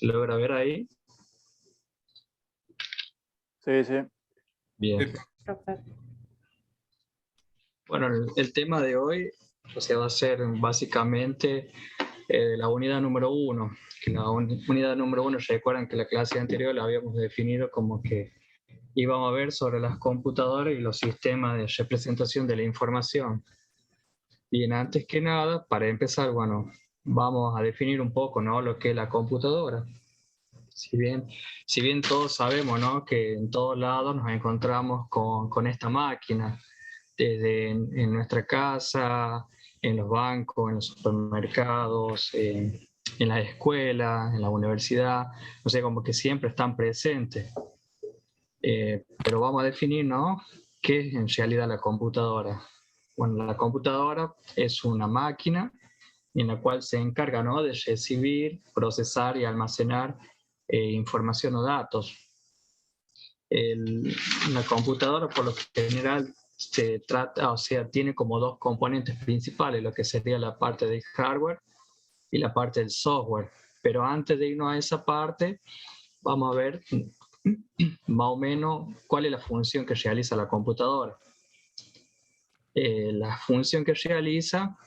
¿Se logra ver ahí? Sí, sí. Bien. Perfecto. Bueno, el tema de hoy va a ser básicamente la unidad número 1. Que la unidad número 1, recuerdan que la clase anterior la habíamos definido como que íbamos a ver sobre las computadoras y los sistemas de representación de la información. Bien, antes que nada, para empezar, bueno, vamos a definir un poco, ¿no?, lo que es la computadora. Si bien todos sabemos, ¿no?, que en todos lados nos encontramos con esta máquina, desde en nuestra casa, en los bancos, en los supermercados, en las escuelas, en la universidad, o sea, como que siempre están presentes. Pero vamos a definir, ¿no?, qué es en realidad la computadora. Bueno, la computadora es una máquina en la cual se encarga, ¿no?, de recibir, procesar y almacenar información o datos. La computadora, por lo general, se trata, o sea, tiene como dos componentes principales, lo que sería la parte del hardware y la parte del software. Pero antes de irnos a esa parte, vamos a ver más o menos cuál es la función que realiza la computadora. La función que realiza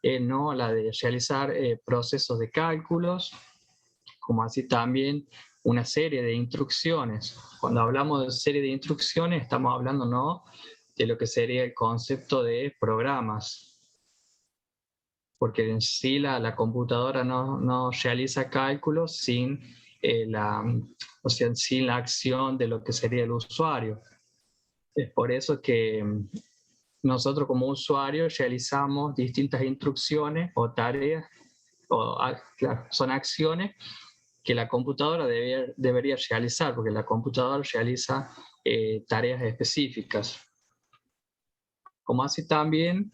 es, ¿no?, la de realizar procesos de cálculos, como así también una serie de instrucciones. Cuando hablamos de serie de instrucciones, estamos hablando, ¿no?, de lo que sería el concepto de programas. Porque en sí la computadora no realiza cálculos sin sin la acción de lo que sería el usuario. Es por eso que nosotros como usuarios realizamos distintas instrucciones o tareas, claro, son acciones que la computadora debería realizar, porque la computadora realiza tareas específicas. Como así también,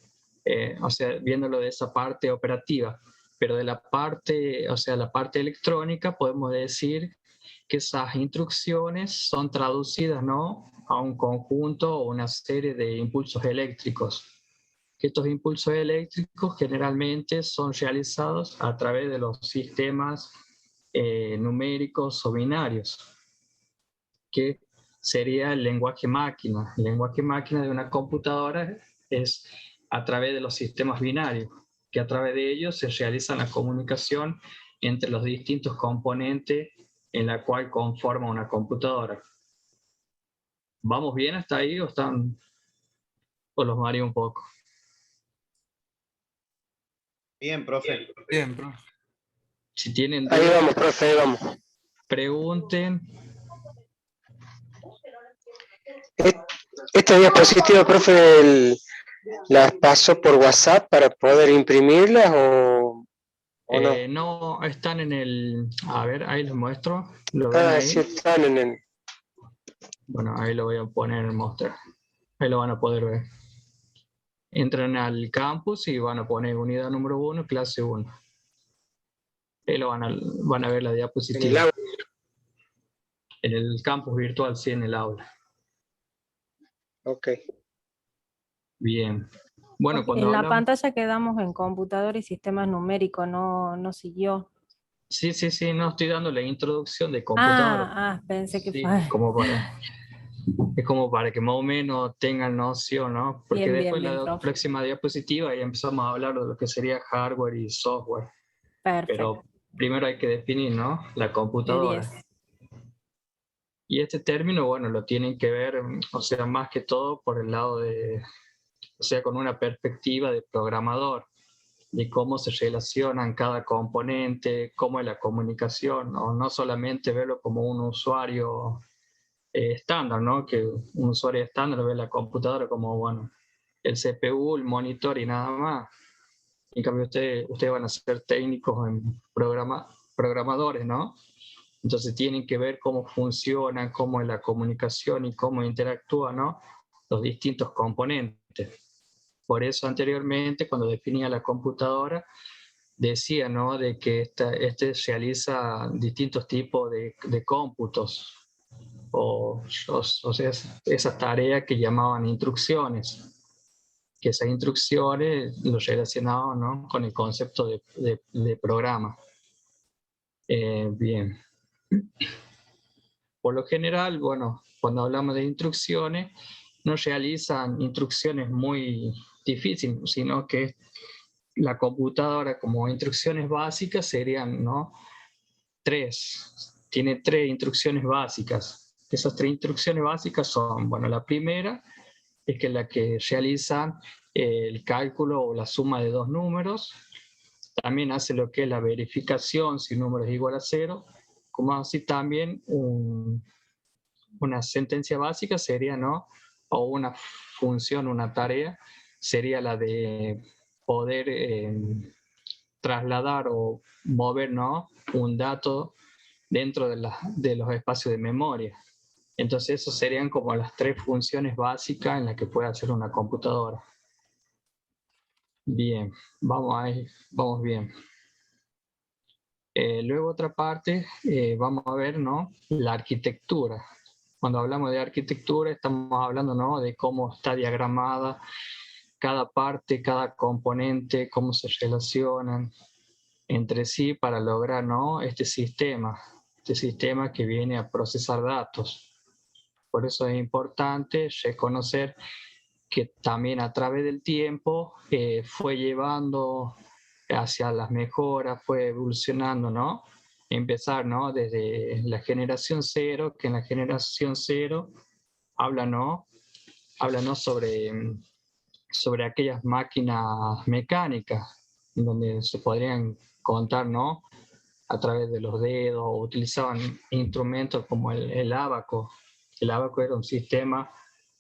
viéndolo de esa parte operativa, pero de la parte, la parte electrónica, podemos decir que esas instrucciones son traducidas, ¿no?, a un conjunto o una serie de impulsos eléctricos. Que estos impulsos eléctricos generalmente son realizados a través de los sistemas numéricos o binarios, que sería el lenguaje máquina. El lenguaje máquina de una computadora es a través de los sistemas binarios, que a través de ellos se realiza la comunicación entre los distintos componentes en la cual conforma una computadora. ¿Vamos bien hasta ahí o los mareo un poco? Bien, profe. Bien, profe. Si tienen Ahí dudas, vamos, profe, ahí vamos. pregunten. Esta diapositiva, profe, ¿las pasó por WhatsApp para poder imprimirlas o no? No, están en el... A ver, ahí les muestro. ¿Lo ven ahí? Sí están en el... Bueno, ahí lo voy a poner en mostrar. Ahí lo van a poder ver. Entran al campus y van a poner unidad número 1, clase 1. Ahí lo van a ver la diapositiva. En el aula. En el campus virtual, sí, en el aula. Ok. Bien. Bueno, cuando en la hablamos... pantalla quedamos en computador y sistemas numéricos, no siguió. Sí, no estoy dando la introducción de computadora. Pensé que sí, fue. Es como para que más o menos tengan noción, ¿no? Porque después bien, la profe. próxima diapositiva ya empezamos a hablar de lo que sería hardware y software. Perfecto. Pero primero hay que definir, ¿no?, la computadora. De 10. Y este término, bueno, lo tienen que ver, más que todo por el lado de, con una perspectiva de programador, de cómo se relacionan cada componente, cómo es la comunicación, ¿no? No solamente verlo como un usuario estándar, ¿no? Que un usuario estándar ve la computadora como, bueno, el CPU, el monitor y nada más. En cambio, ustedes van a ser técnicos en programadores, ¿no? Entonces tienen que ver cómo funciona, cómo es la comunicación y cómo interactúan, ¿no?, los distintos componentes. Por eso anteriormente, cuando definía la computadora, decía, ¿no?, de que este realiza distintos tipos de cómputos, o sea, esas tareas que llamaban instrucciones, que esas instrucciones lo relacionaban, ¿no?, con el concepto de programa. Bien. Por lo general, bueno, cuando hablamos de instrucciones, no realizan instrucciones muy difíciles, sino que la computadora como instrucciones básicas serían, ¿no? Tiene 3 instrucciones básicas. Esas 3 instrucciones básicas son, bueno, la primera es que la que realiza el cálculo o la suma de 2 números. También hace lo que es la verificación si un número es igual a 0, como así también una sentencia básica sería, ¿no? O una función, una tarea, sería la de poder trasladar o mover, ¿no? Un dato dentro de los espacios de memoria. Entonces, esas serían como las 3 funciones básicas en las que puede hacer una computadora. Bien, vamos ahí, vamos bien. Luego otra parte, vamos a ver, ¿no? La arquitectura. Cuando hablamos de arquitectura, estamos hablando, ¿no? De cómo está diagramada cada parte, cada componente, cómo se relacionan entre sí para lograr, ¿no? Este sistema que viene a procesar datos. Por eso es importante reconocer que también a través del tiempo fue llevando hacia las mejoras, fue evolucionando, ¿no? Empezar, ¿no? Desde la generación cero, que en la generación cero habla, ¿no? Habla, ¿no? sobre aquellas máquinas mecánicas, donde se podrían contar, ¿no? A través de los dedos, o utilizaban instrumentos como el ábaco. El ábaco era un sistema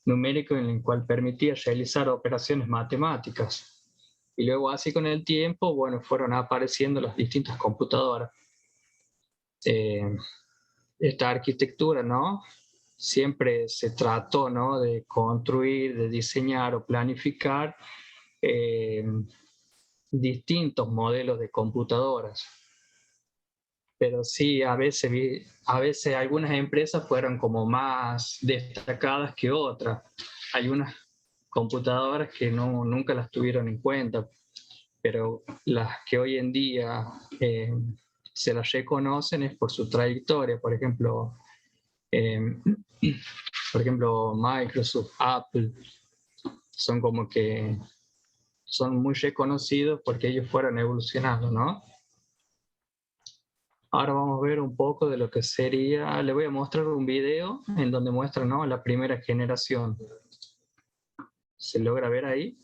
numérico en el cual permitía realizar operaciones matemáticas. Y luego así con el tiempo, bueno, fueron apareciendo las distintas computadoras. Esta arquitectura, ¿no? Siempre se trató, ¿no? De construir, de diseñar o planificar distintos modelos de computadoras. Pero sí, a veces algunas empresas fueron como más destacadas que otras. Hay unas computadoras que nunca las tuvieron en cuenta, pero las que hoy en día se las reconocen es por su trayectoria. Eh, por ejemplo, Microsoft, Apple, son como que son muy reconocidos porque ellos fueron evolucionando, ¿no? Ahora vamos a ver un poco de lo que sería, le voy a mostrar un video en donde muestra, ¿no? La primera generación. ¿Se logra ver ahí?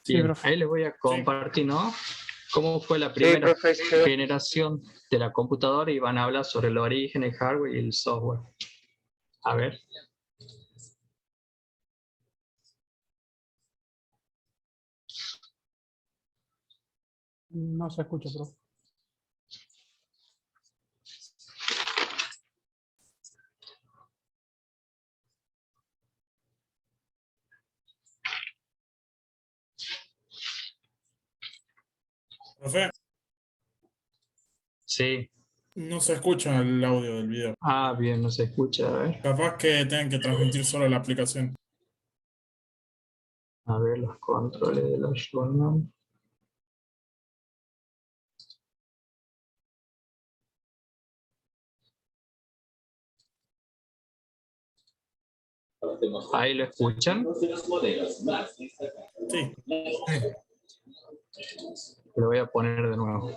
Sí, Bien, profe. ahí les voy a compartir, ¿no? Cómo fue la Sí, primera profe, se ve. generación de la computadora y van a hablar sobre el origen, el hardware y el software. A ver. No se escucha, profe. Profe, Sí. no se escucha el audio del video. Ah, bien, no se escucha. A ver. Capaz que tengan que transmitir solo la aplicación. A ver los controles de los journal. Ahí lo escuchan. Sí. Lo voy a poner de nuevo.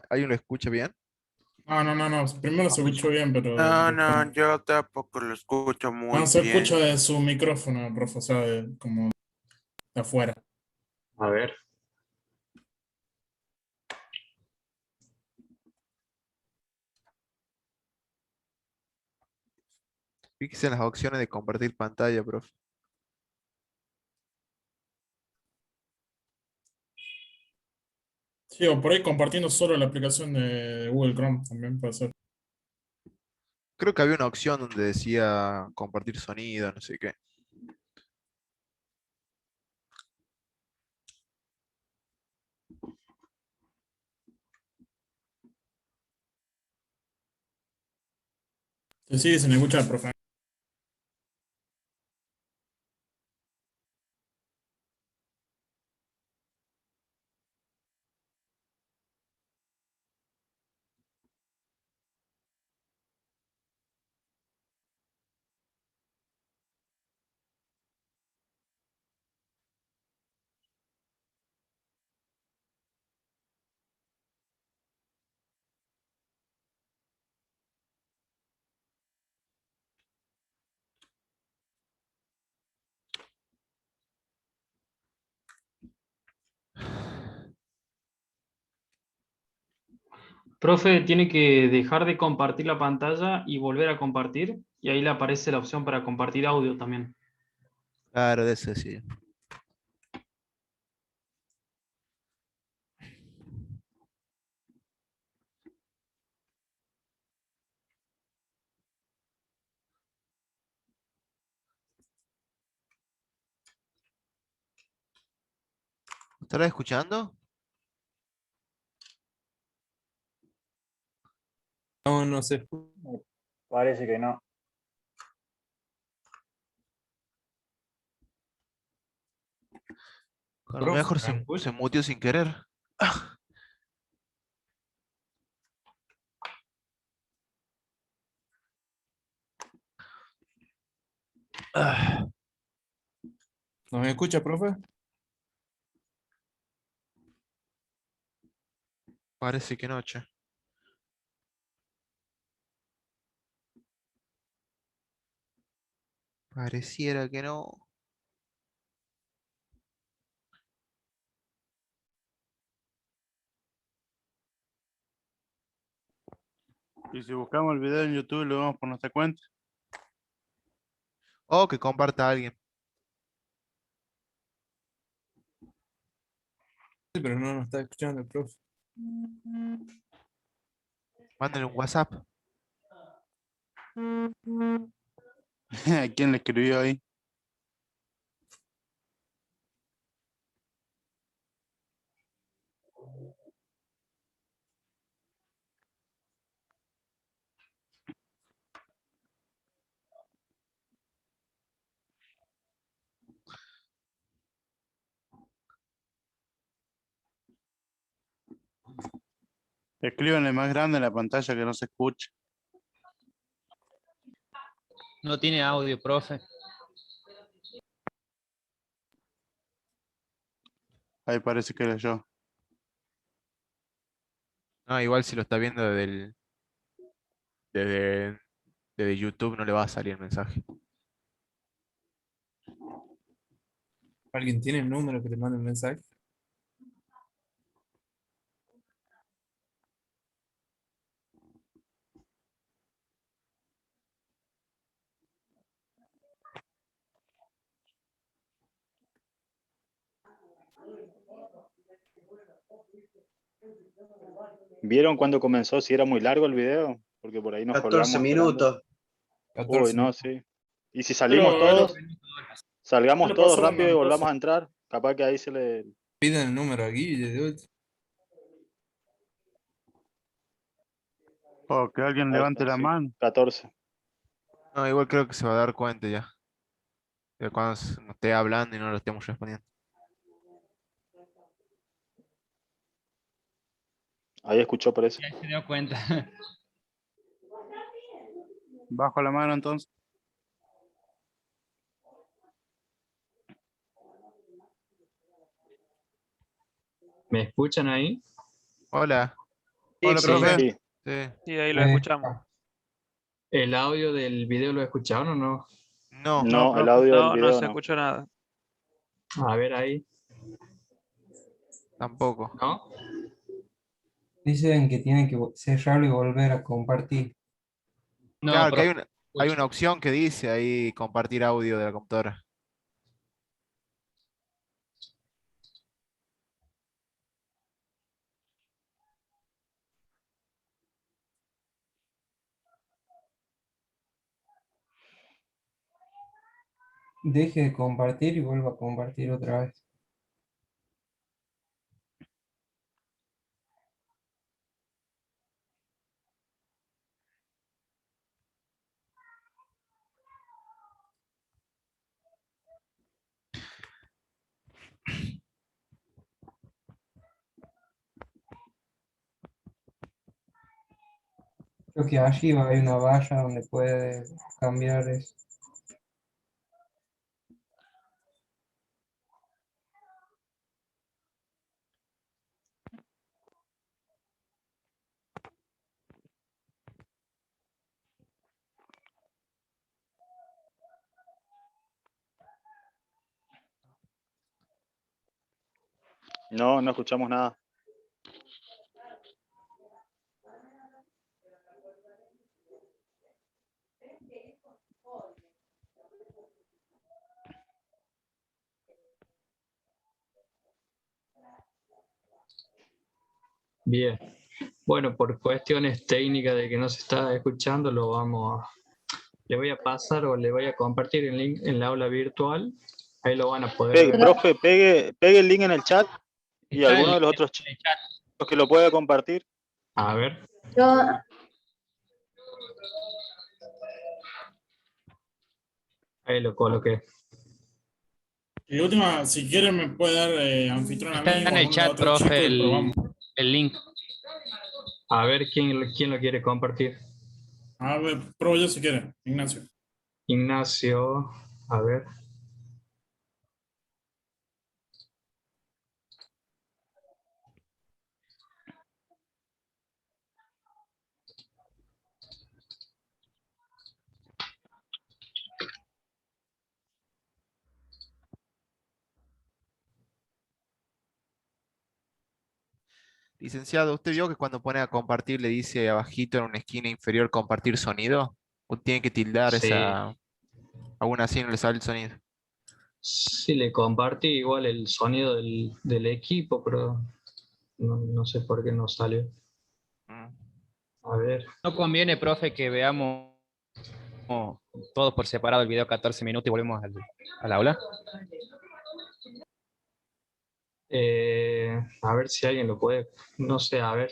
¿Alguien lo escucha bien? No. Primero se escuchó bien, pero No, después no, no. yo tampoco lo escucho No, muy se escucha bien. de su micrófono, profe, o sea, como de afuera. A ver. Fíjese en las opciones de compartir pantalla, profe. Sí, o por ahí compartiendo solo la aplicación de Google Chrome también puede ser. Creo que había una opción donde decía compartir sonido, no sé qué. Sí, se me escucha, profe. Profe, tiene que dejar de compartir la pantalla y volver a compartir, y ahí le aparece la opción para compartir audio también. Claro, de eso sí. ¿Estarás escuchando? No, no sé. Parece que no. A lo Profe, mejor ¿me escucha? se mutió sin querer. Ah, ¿No me escucha, profe? parece que no, che. Pareciera que no. Y si buscamos el video en YouTube, lo vemos por nuestra cuenta. O que comparta a alguien. Sí, pero no nos está escuchando el profe. Mándenle un WhatsApp. ¿A quién le escribió ahí? Escríbanle más grande en la pantalla que no se escuche. No tiene audio, profe. Ahí parece que era yo. No, igual si lo está viendo desde, desde YouTube no le va a salir el mensaje. ¿Alguien tiene el número que le mande el mensaje? ¿Vieron cuando comenzó? Si era muy largo el video, porque por ahí nos 14 colgamos esperando. minutos. 14 Uy, no, minutos. sí. Y si salimos Pero, todos, salgamos le todos pasó rápido y una volvamos cosa. a entrar. Capaz que ahí se le... Piden el número aquí de último. Oh, que alguien Ahí levante está, la sí. mano. 14. No, igual creo que se va a dar cuenta ya. De cuando nos esté hablando y no lo estemos respondiendo. Ahí escuchó, parece. Ya se dio cuenta. Bajo la mano entonces. ¿Me escuchan ahí? Hola. Sí, Hola, Sí. profe. sí. Sí. Sí, ahí lo escuchamos. ¿El audio del video lo escucharon o no? No, No, el profe, audio del no video se no. escuchó nada. A ver ahí, tampoco. ¿no? Dicen que tienen que cerrarlo y volver a compartir. No, Claro, que profe. hay una opción que dice ahí compartir audio de la computadora. Deje de compartir y vuelva a compartir otra vez. Creo que arriba hay una barra donde puede cambiar eso. No, no escuchamos nada. Bien. Bueno, por cuestiones técnicas de que no se está escuchando, le voy a pasar o le voy a compartir el link en la aula virtual. Ahí lo van a poder ver. Profe, pegue el link en el chat y Está alguno de el- los otros chicos que lo pueda compartir. A ver. Ahí lo coloqué. Y última, si quieren me puede dar anfitrión a mí. Está o en a el alguno de chat, los otros profe, chicos y probamos. el link. A ver quién lo quiere compartir. A ver, pruebo yo si quiere, Ignacio. Ignacio, a ver. Licenciado, ¿usted vio que cuando pone a compartir le dice abajito en una esquina inferior compartir sonido? ¿O tiene que tildar Sí. esa? Aún así no le sale el sonido. Sí, le compartí igual el sonido del equipo, pero no sé por qué no salió. Mm. A ver. No conviene, profe, que veamos todos por separado el video 14 minutos y volvemos al aula. A ver si alguien lo puede, no sé, a ver.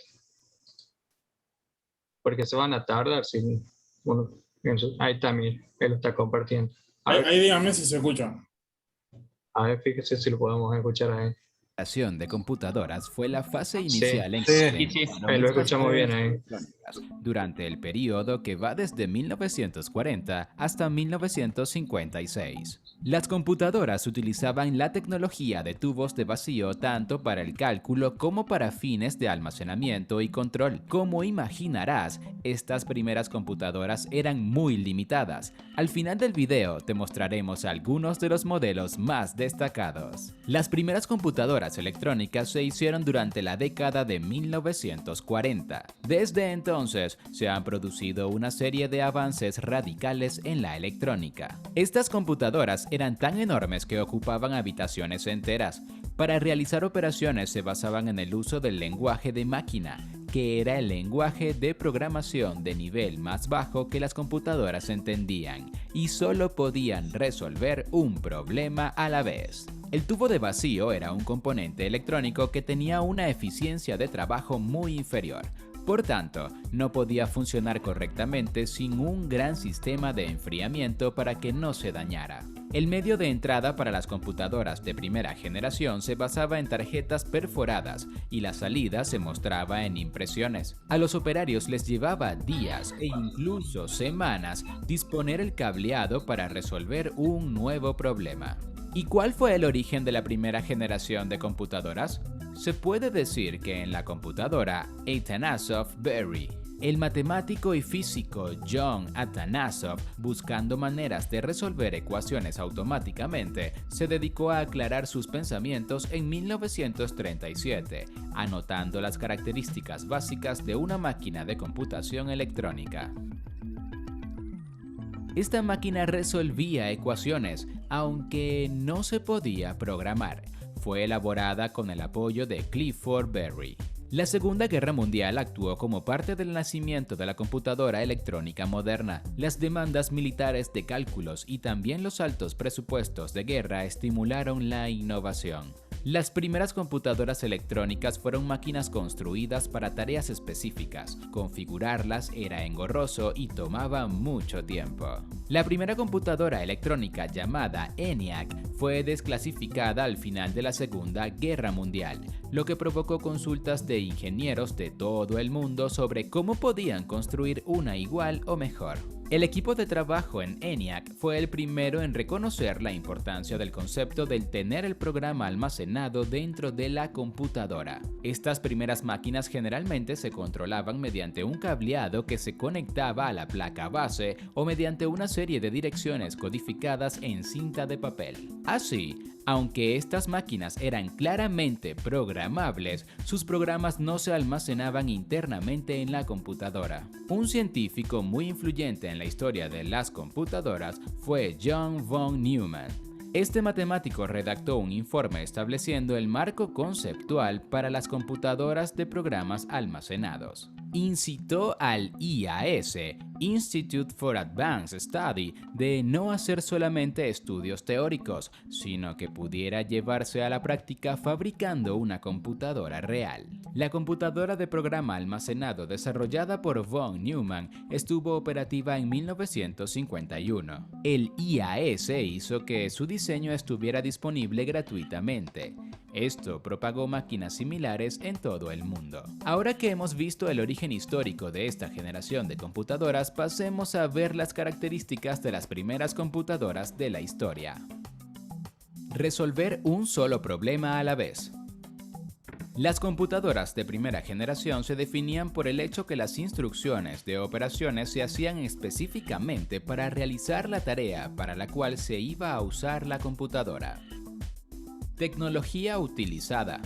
Porque se van a tardar sin. Bueno, ahí está, mire, él lo está compartiendo. Ahí dígame si se escucha. A ver, fíjese si lo podemos escuchar ahí. La creación de computadoras fue la fase Sí, inicial en sí, sistemas ahí lo escuchamos bien ahí. durante el periodo que va desde 1940 hasta 1956. Las computadoras utilizaban la tecnología de tubos de vacío tanto para el cálculo como para fines de almacenamiento y control. Como imaginarás, estas primeras computadoras eran muy limitadas. Al final del video te mostraremos algunos de los modelos más destacados. Las primeras computadoras electrónicas se hicieron durante la década de 1940. Desde entonces se han producido una serie de avances radicales en la electrónica. Estas computadoras eran tan enormes que ocupaban habitaciones enteras. Para realizar operaciones se basaban en el uso del lenguaje de máquina, que era el lenguaje de programación de nivel más bajo que las computadoras entendían, y solo podían resolver un problema a la vez. El tubo de vacío era un componente electrónico que tenía una eficiencia de trabajo muy inferior. Por tanto, no podía funcionar correctamente sin un gran sistema de enfriamiento para que no se dañara. El medio de entrada para las computadoras de primera generación se basaba en tarjetas perforadas y la salida se mostraba en impresiones. A los operarios les llevaba días e incluso semanas disponer el cableado para resolver un nuevo problema. ¿Y cuál fue el origen de la primera generación de computadoras? Se puede decir que en la computadora Atanasov-Berry, el matemático y físico John Atanasov, buscando maneras de resolver ecuaciones automáticamente, se dedicó a aclarar sus pensamientos en 1937, anotando las características básicas de una máquina de computación electrónica. Esta máquina resolvía ecuaciones, aunque no se podía programar. Fue elaborada con el apoyo de Clifford Berry. La Segunda Guerra Mundial actuó como parte del nacimiento de la computadora electrónica moderna. Las demandas militares de cálculos y también los altos presupuestos de guerra estimularon la innovación. Las primeras computadoras electrónicas fueron máquinas construidas para tareas específicas. Configurarlas era engorroso y tomaba mucho tiempo. La primera computadora electrónica, llamada ENIAC, fue desclasificada al final de la Segunda Guerra Mundial, lo que provocó consultas de ingenieros de todo el mundo sobre cómo podían construir una igual o mejor. El equipo de trabajo en ENIAC fue el primero en reconocer la importancia del concepto del tener el programa almacenado dentro de la computadora. Estas primeras máquinas generalmente se controlaban mediante un cableado que se conectaba a la placa base o mediante una serie de direcciones codificadas en cinta de papel. Así, aunque estas máquinas eran claramente programables, sus programas no se almacenaban internamente en la computadora. Un científico muy influyente en la historia de las computadoras fue John von Neumann. Este matemático redactó un informe estableciendo el marco conceptual para las computadoras de programas almacenados. Incitó al IAS, Institute for Advanced Study, de no hacer solamente estudios teóricos, sino que pudiera llevarse a la práctica fabricando una computadora real. La computadora de programa almacenado desarrollada por von Neumann estuvo operativa en 1951. El IAS hizo que su diseño estuviera disponible gratuitamente. Esto propagó máquinas similares en todo el mundo. Ahora que hemos visto el origen histórico de esta generación de computadoras, pasemos a ver las características de las primeras computadoras de la historia. Resolver un solo problema a la vez. Las computadoras de primera generación se definían por el hecho que las instrucciones de operaciones se hacían específicamente para realizar la tarea para la cual se iba a usar la computadora. Tecnología utilizada.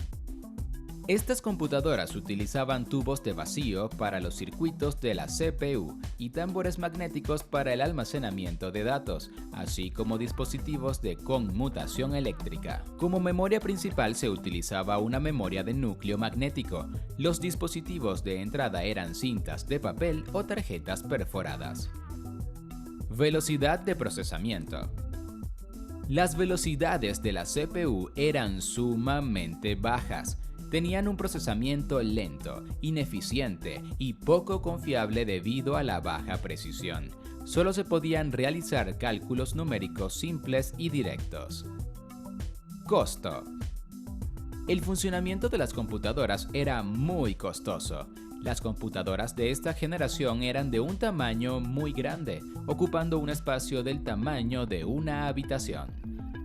Estas computadoras utilizaban tubos de vacío para los circuitos de la CPU y tambores magnéticos para el almacenamiento de datos, así como dispositivos de conmutación eléctrica. Como memoria principal se utilizaba una memoria de núcleo magnético. Los dispositivos de entrada eran cintas de papel o tarjetas perforadas. Velocidad de procesamiento. Las velocidades de la CPU eran sumamente bajas. Tenían un procesamiento lento, ineficiente y poco confiable debido a la baja precisión. Solo se podían realizar cálculos numéricos simples y directos. Costo. El funcionamiento de las computadoras era muy costoso. Las computadoras de esta generación eran de un tamaño muy grande, ocupando un espacio del tamaño de una habitación.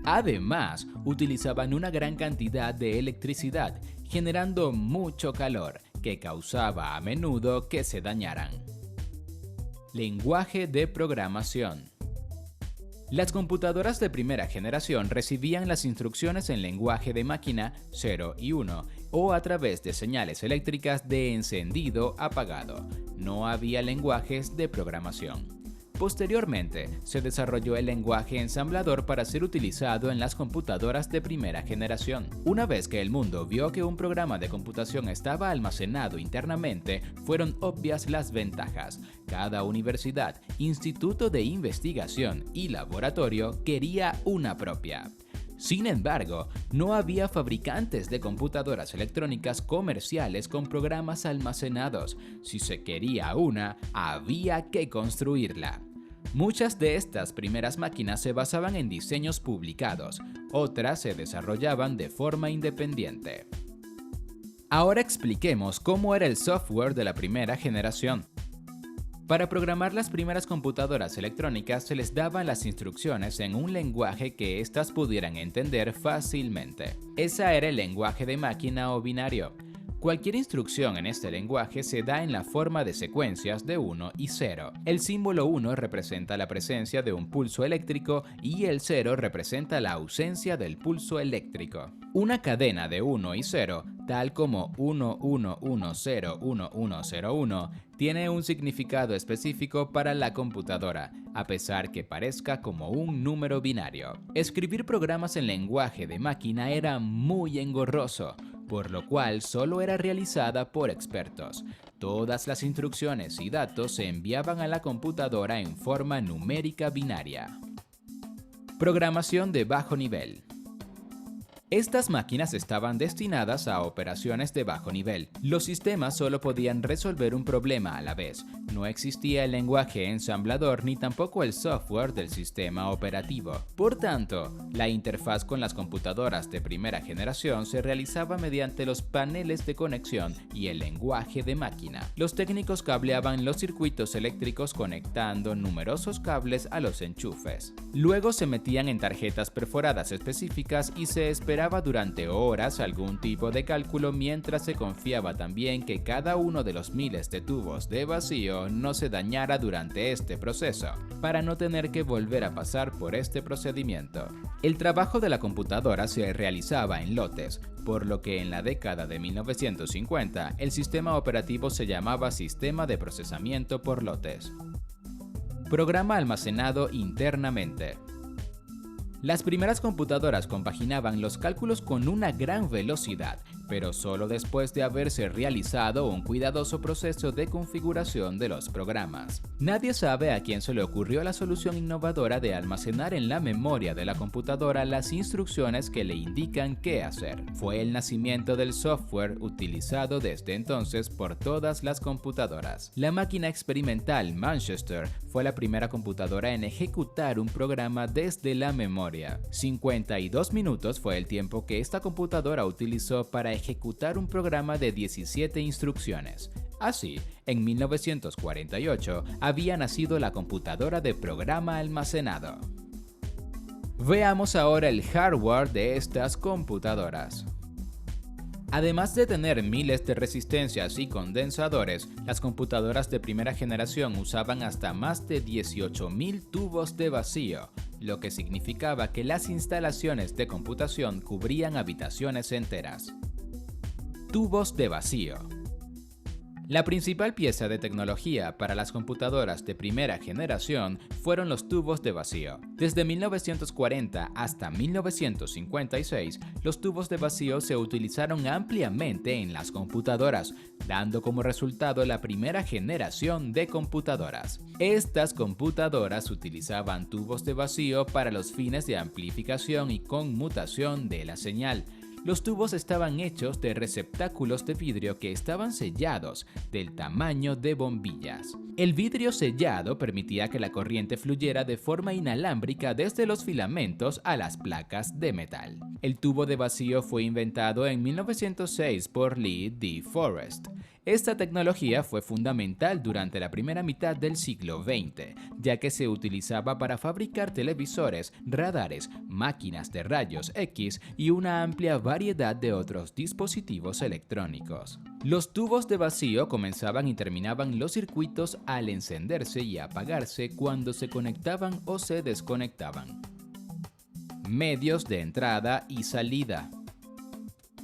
Además, utilizaban una gran cantidad de electricidad, generando mucho calor, que causaba a menudo que se dañaran. Lenguaje de programación. Las computadoras de primera generación recibían las instrucciones en lenguaje de máquina 0 y 1 o a través de señales eléctricas de encendido-apagado. No había lenguajes de programación. Posteriormente, se desarrolló el lenguaje ensamblador para ser utilizado en las computadoras de primera generación. Una vez que el mundo vio que un programa de computación estaba almacenado internamente, fueron obvias las ventajas. Cada universidad, instituto de investigación y laboratorio quería una propia. Sin embargo, no había fabricantes de computadoras electrónicas comerciales con programas almacenados. Si se quería una, había que construirla. Muchas de estas primeras máquinas se basaban en diseños publicados, otras se desarrollaban de forma independiente. Ahora expliquemos cómo era el software de la primera generación. Para programar las primeras computadoras electrónicas se les daban las instrucciones en un lenguaje que éstas pudieran entender fácilmente. Ese era el lenguaje de máquina o binario. Cualquier instrucción en este lenguaje se da en la forma de secuencias de 1 y 0. El símbolo 1 representa la presencia de un pulso eléctrico y el 0 representa la ausencia del pulso eléctrico. Una cadena de 1 y 0, tal como 11101101, tiene un significado específico para la computadora, a pesar que parezca como un número binario. Escribir programas en lenguaje de máquina era muy engorroso, por lo cual solo era realizada por expertos. Todas las instrucciones y datos se enviaban a la computadora en forma numérica binaria. Programación de bajo nivel. Estas máquinas estaban destinadas a operaciones de bajo nivel. Los sistemas solo podían resolver un problema a la vez. No existía el lenguaje ensamblador ni tampoco el software del sistema operativo. Por tanto, la interfaz con las computadoras de primera generación se realizaba mediante los paneles de conexión y el lenguaje de máquina. Los técnicos cableaban los circuitos eléctricos conectando numerosos cables a los enchufes. Luego se metían en tarjetas perforadas específicas y se esperaba durante horas algún tipo de cálculo, mientras se confiaba también que cada uno de los miles de tubos de vacío no se dañara durante este proceso, para no tener que volver a pasar por este procedimiento. El trabajo de la computadora se realizaba en lotes, por lo que en la década de 1950 el sistema operativo se llamaba Sistema de Procesamiento por Lotes. Programa almacenado internamente. Las primeras computadoras compaginaban los cálculos con una gran velocidad, pero solo después de haberse realizado un cuidadoso proceso de configuración de los programas. Nadie sabe a quién se le ocurrió la solución innovadora de almacenar en la memoria de la computadora las instrucciones que le indican qué hacer. Fue el nacimiento del software utilizado desde entonces por todas las computadoras. La máquina experimental Manchester fue la primera computadora en ejecutar un programa desde la memoria. 52 minutos fue el tiempo que esta computadora utilizó para ejecutar un programa de 17 instrucciones. Así, en 1948 había nacido la computadora de programa almacenado. Veamos ahora el hardware de estas computadoras. Además de tener miles de resistencias y condensadores, las computadoras de primera generación usaban hasta más de 18.000 tubos de vacío, lo que significaba que las instalaciones de computación cubrían habitaciones enteras. Tubos de vacío. La principal pieza de tecnología para las computadoras de primera generación fueron los tubos de vacío. Desde 1940 hasta 1956, los tubos de vacío se utilizaron ampliamente en las computadoras, dando como resultado la primera generación de computadoras. Estas computadoras utilizaban tubos de vacío para los fines de amplificación y conmutación de la señal. Los tubos estaban hechos de receptáculos de vidrio que estaban sellados del tamaño de bombillas. El vidrio sellado permitía que la corriente fluyera de forma inalámbrica desde los filamentos a las placas de metal. El tubo de vacío fue inventado en 1906 por Lee De Forest. Esta tecnología fue fundamental durante la primera mitad del siglo XX, ya que se utilizaba para fabricar televisores, radares, máquinas de rayos X y una amplia variedad de otros dispositivos electrónicos. Los tubos de vacío comenzaban y terminaban los circuitos al encenderse y apagarse cuando se conectaban o se desconectaban. Medios de entrada y salida.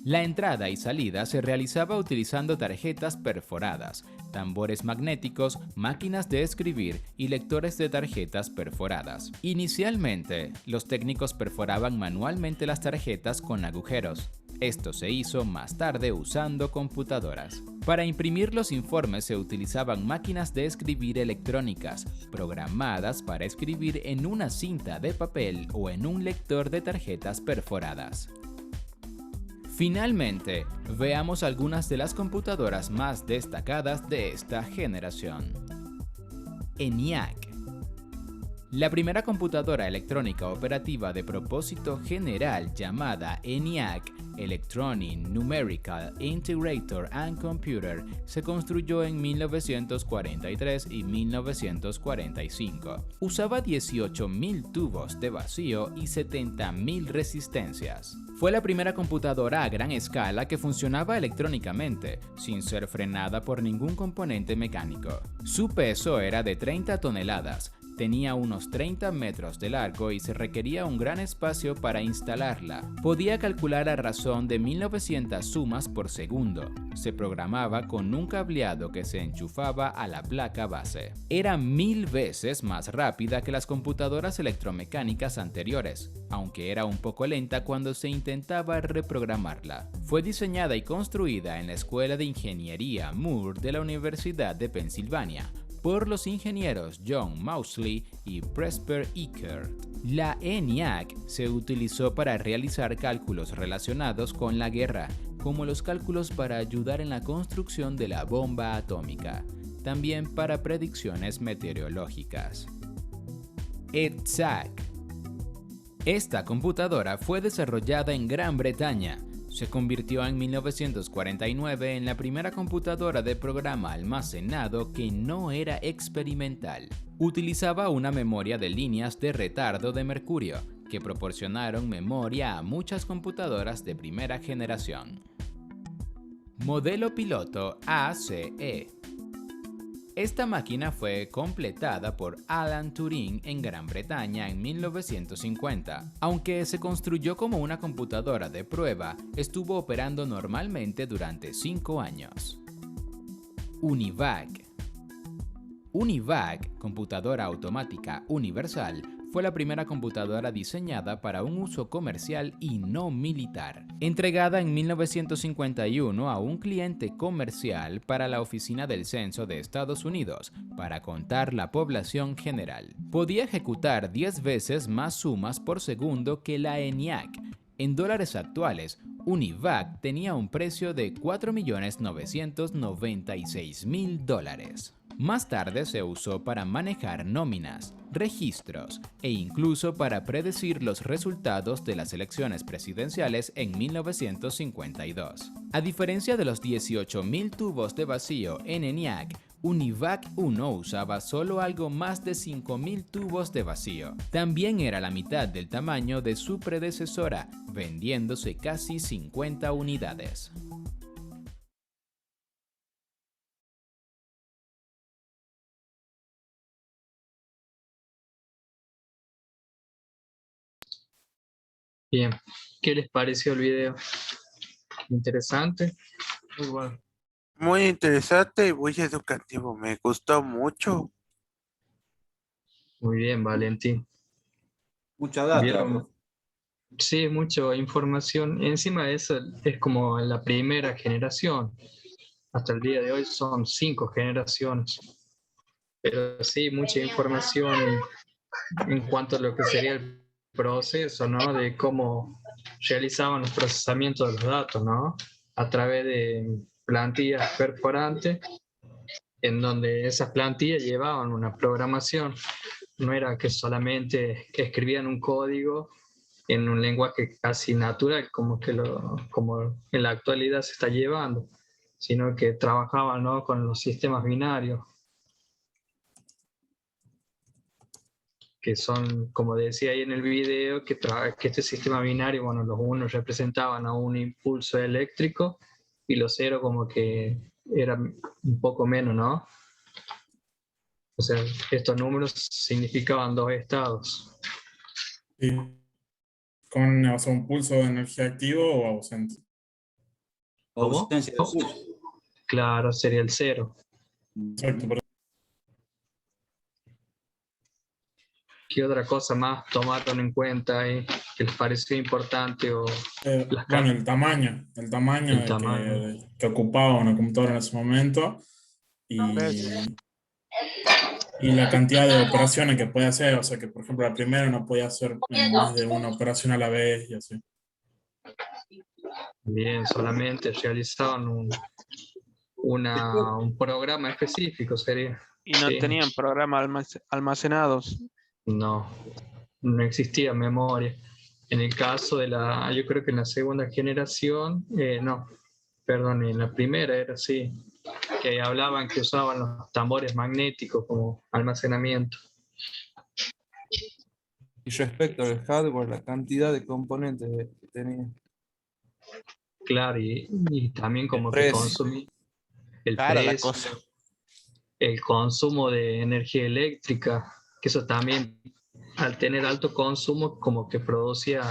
La entrada y salida se realizaba utilizando tarjetas perforadas, tambores magnéticos, máquinas de escribir y lectores de tarjetas perforadas. Inicialmente, los técnicos perforaban manualmente las tarjetas con agujeros. Esto se hizo más tarde usando computadoras. Para imprimir los informes se utilizaban máquinas de escribir electrónicas, programadas para escribir en una cinta de papel o en un lector de tarjetas perforadas. Finalmente, veamos algunas de las computadoras más destacadas de esta generación. ENIAC. La primera computadora electrónica operativa de propósito general llamada ENIAC, Electronic Numerical Integrator and Computer, se construyó en 1943 y 1945. Usaba 18.000 tubos de vacío y 70.000 resistencias. Fue la primera computadora a gran escala que funcionaba electrónicamente, sin ser frenada por ningún componente mecánico. Su peso era de 30 toneladas. Tenía unos 30 metros de largo y se requería un gran espacio para instalarla. Podía calcular a razón de 1900 sumas por segundo. Se programaba con un cableado que se enchufaba a la placa base. Era 1000 veces más rápida que las computadoras electromecánicas anteriores, aunque era un poco lenta cuando se intentaba reprogramarla. Fue diseñada y construida en la Escuela de Ingeniería Moore de la Universidad de Pensilvania por los ingenieros John Mauchly y Presper Eckert. La ENIAC se utilizó para realizar cálculos relacionados con la guerra, como los cálculos para ayudar en la construcción de la bomba atómica, también para predicciones meteorológicas. EDSAC. Esta computadora fue desarrollada en Gran Bretaña. Se convirtió en 1949 en la primera computadora de programa almacenado que no era experimental. Utilizaba una memoria de líneas de retardo de mercurio, que proporcionaron memoria a muchas computadoras de primera generación. Modelo piloto ACE. Esta máquina fue completada por Alan Turing en Gran Bretaña en 1950. Aunque se construyó como una computadora de prueba, estuvo operando normalmente durante 5 años. UNIVAC. UNIVAC, computadora automática universal, fue la primera computadora diseñada para un uso comercial y no militar, entregada en 1951 a un cliente comercial para la Oficina del Censo de Estados Unidos para contar la población general. Podía ejecutar 10 veces más sumas por segundo que la ENIAC. En dólares actuales, UNIVAC tenía un precio de $4.996.000. Más tarde se usó para manejar nóminas, registros e incluso para predecir los resultados de las elecciones presidenciales en 1952. A diferencia de los 18.000 tubos de vacío en ENIAC, UNIVAC 1 usaba solo algo más de 5.000 tubos de vacío. También era la mitad del tamaño de su predecesora, vendiéndose casi 50 unidades. Bien, ¿qué les pareció el video? Interesante. Muy bueno. Muy interesante y muy educativo. Me gustó mucho. Muy bien, Valentín. Mucha data. ¿Vieron? Sí, mucha información. Encima de eso es como la primera generación. Hasta el día de hoy son 5 generaciones. Pero sí, mucha información en cuanto a lo que sería el proceso, ¿no? De cómo realizaban los procesamientos de los datos, ¿no? A través de plantillas perforantes, en donde esas plantillas llevaban una programación. No era que solamente escribían un código en un lenguaje casi natural, como en la actualidad se está llevando, sino que trabajaban, ¿no? Con los sistemas binarios, que son, como decía ahí en el video, que este sistema binario, bueno, los unos representaban a un impulso eléctrico y los ceros como que eran un poco menos, ¿no? O sea, estos números significaban 2 estados. Sí. Con, o sea, un pulso de energía activo o ausente. ¿Cómo? Ausencia de pulso. Claro, sería el 0. Exacto, pero ¿Qué otra cosa más tomaron en cuenta y que les pareció importante? O bueno, el tamaño que ocupaba una computadora en ese momento y la cantidad de operaciones que puede hacer. O sea, que por ejemplo la primera no podía hacer más de una operación a la vez y así. Bien, solamente realizaban un programa específico, sería. Y no tenían programas almacenados. No existía memoria. En el caso de yo creo que en la segunda generación, en la primera era así, que hablaban que usaban los tambores magnéticos como almacenamiento. Y respecto al hardware, la cantidad de componentes que tenía. Claro, y también como que consumía el precio, el consumo de energía eléctrica, que eso también, al tener alto consumo, como que producía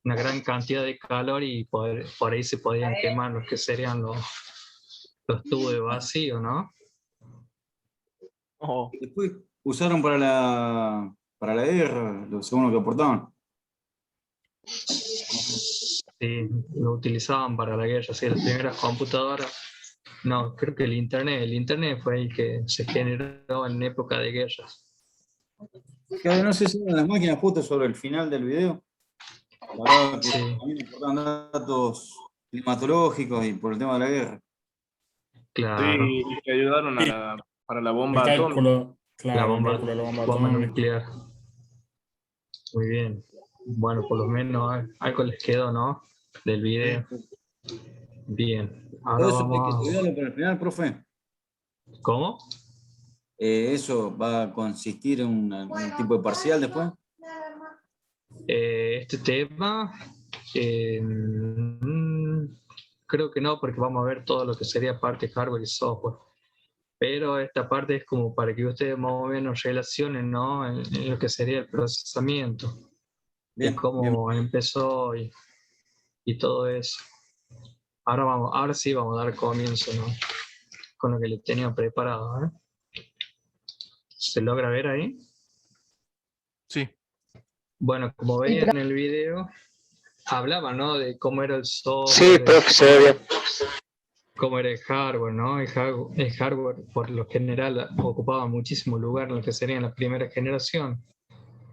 una gran cantidad de calor y por ahí se podían quemar los que serían los tubos de vacío, ¿no? Después usaron para la guerra, según lo que aportaban. Sí, lo utilizaban para la guerra, sí, las primeras computadoras No, creo que el internet fue el que se generó en época de guerras. Claro, no sé si eran las máquinas justo sobre el final del video. La verdad que Sí. a mí me importaban datos climatológicos y por el tema de la guerra. Claro. Sí, y que ayudaron a para la El bomba atómica. cálculo, La claro, el bomba, cálculo de la bomba bomba atómica. nuclear. Muy bien. Bueno, por lo menos algo les quedó, ¿no? Del video. Bien. Ahora Todo eso hay que vamos a... estudiarlo para el final, profe. ¿Cómo? ¿Eso va a consistir en un tipo de parcial después? Este tema, creo que no, porque vamos a ver todo lo que sería parte hardware y software. Pero esta parte es como para que ustedes más o menos relacionen, ¿no? En lo que sería el procesamiento. Bien, y cómo empezó y todo eso. Ahora sí vamos a dar comienzo, ¿no? Con lo que les tenía preparado, ¿eh? ¿Se logra ver ahí? Sí. Bueno, como veían en el video, hablaba, ¿no? De cómo era el software. Sí, profe, se ve bien. Cómo era el hardware, ¿no? El hardware, por lo general, ocupaba muchísimo lugar en lo que sería la primera generación.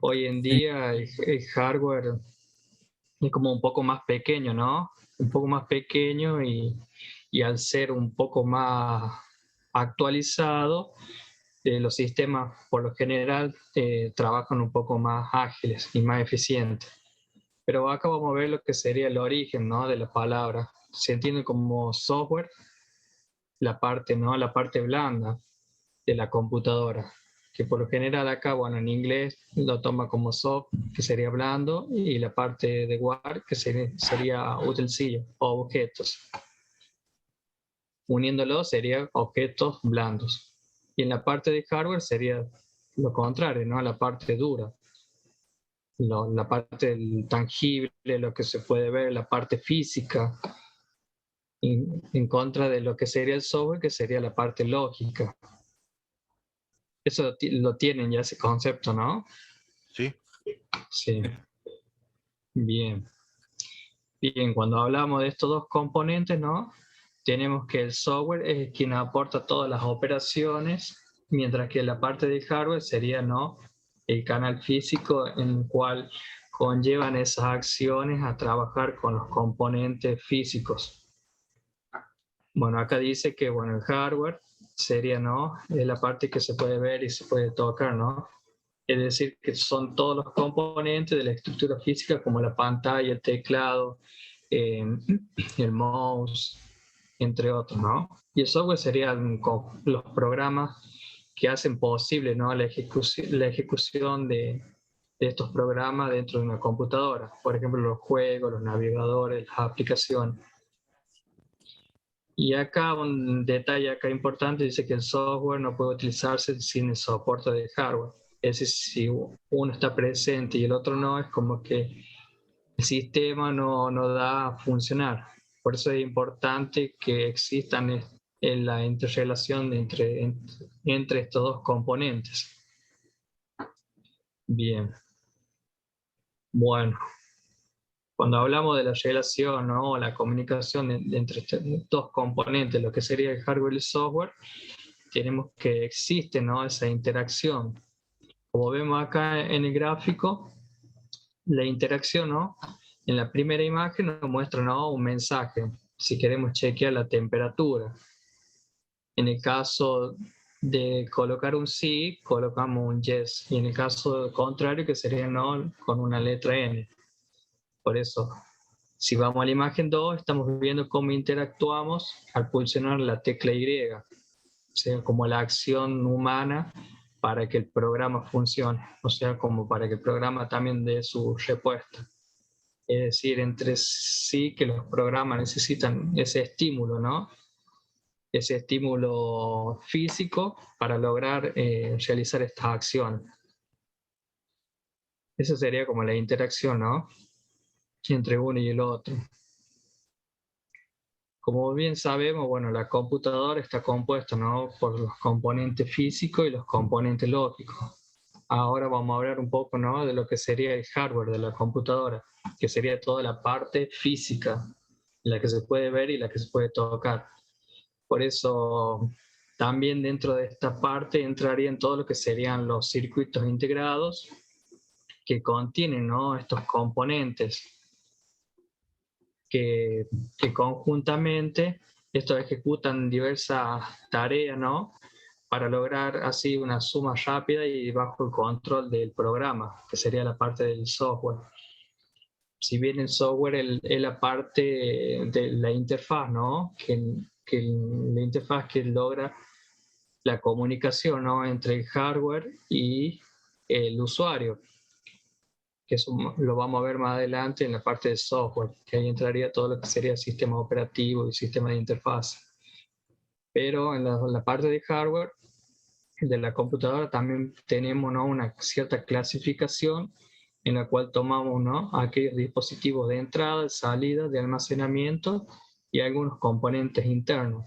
Hoy en día el hardware es como un poco más pequeño, ¿no? Un poco más pequeño y al ser un poco más actualizado, los sistemas por lo general trabajan un poco más ágiles y más eficientes. Pero acá vamos a ver lo que sería el origen, ¿no? De la palabra. Se entiende como software la parte, ¿no? La parte blanda de la computadora, que por lo general acá, bueno, en inglés lo toma como soft, que sería blando, y la parte de war, que sería utensilio o objetos. Uniéndolo sería objetos blandos. Y en la parte de hardware sería lo contrario, ¿no? La parte dura. La parte tangible, lo que se puede ver, la parte física, en contra de lo que sería el software, que sería la parte lógica. Eso lo tienen ya ese concepto, ¿no? Sí. Sí. Bien. Bien, cuando hablamos de estos dos componentes, ¿no? Tenemos que el software es quien aporta todas las operaciones, mientras que la parte de hardware sería, ¿no? El canal físico en el cual conllevan esas acciones a trabajar con los componentes físicos. Bueno, acá dice que, bueno, el hardware sería, ¿no? Es la parte que se puede ver y se puede tocar, ¿no? Es decir, que son todos los componentes de la estructura física, como la pantalla, el teclado, el mouse, entre otros, ¿no? Y el software serían los programas que hacen posible, ¿no? La ejecución de estos programas dentro de una computadora. Por ejemplo, los juegos, los navegadores, las aplicaciones. Y acá un detalle acá importante dice que el software no puede utilizarse sin el soporte del hardware. Es decir, si uno está presente y el otro no, es como que el sistema no da a funcionar. Por eso es importante que existan en la interrelación entre estos dos componentes. Bien. Bueno. Cuando hablamos de la relación, ¿no? La comunicación entre estos dos componentes, lo que sería el hardware y el software, tenemos que existe, ¿no? Esa interacción. Como vemos acá en el gráfico, la interacción, ¿no? En la primera imagen nos muestra, ¿no? Un mensaje, si queremos chequear la temperatura. En el caso de colocar un sí, colocamos un yes. Y en el caso contrario, que sería no, con una letra N. Por eso, si vamos a la imagen 2, estamos viendo cómo interactuamos al pulsionar la tecla Y, o sea, como la acción humana para que el programa funcione, o sea, como para que el programa también dé su respuesta. Es decir, entre sí que los programas necesitan ese estímulo, ¿no? Ese estímulo físico para lograr realizar estas acciones. Esa sería como la interacción, ¿no? Entre uno y el otro. Como bien sabemos, bueno, la computadora está compuesta, ¿no? Por los componentes físicos y los componentes lógicos. Ahora vamos a hablar un poco, ¿no? De lo que sería el hardware de la computadora, que sería toda la parte física, la que se puede ver y la que se puede tocar. Por eso también dentro de esta parte entrarían todo lo que serían los circuitos integrados que contienen, ¿no?, estos componentes que conjuntamente estos ejecutan diversas tareas, ¿no?, para lograr así una suma rápida y bajo el control del programa, que sería la parte del software. Si bien el software es la parte de la interfaz, ¿no?, que la interfaz que logra la comunicación, ¿no?, entre el hardware y el usuario, que eso lo vamos a ver más adelante en la parte de software, que ahí entraría todo lo que sería sistema operativo y sistema de interfaz. Pero en la parte de hardware de la computadora también tenemos, ¿no?, una cierta clasificación en la cual tomamos, ¿no?, aquellos dispositivos de entrada, de salida, de almacenamiento y algunos componentes internos.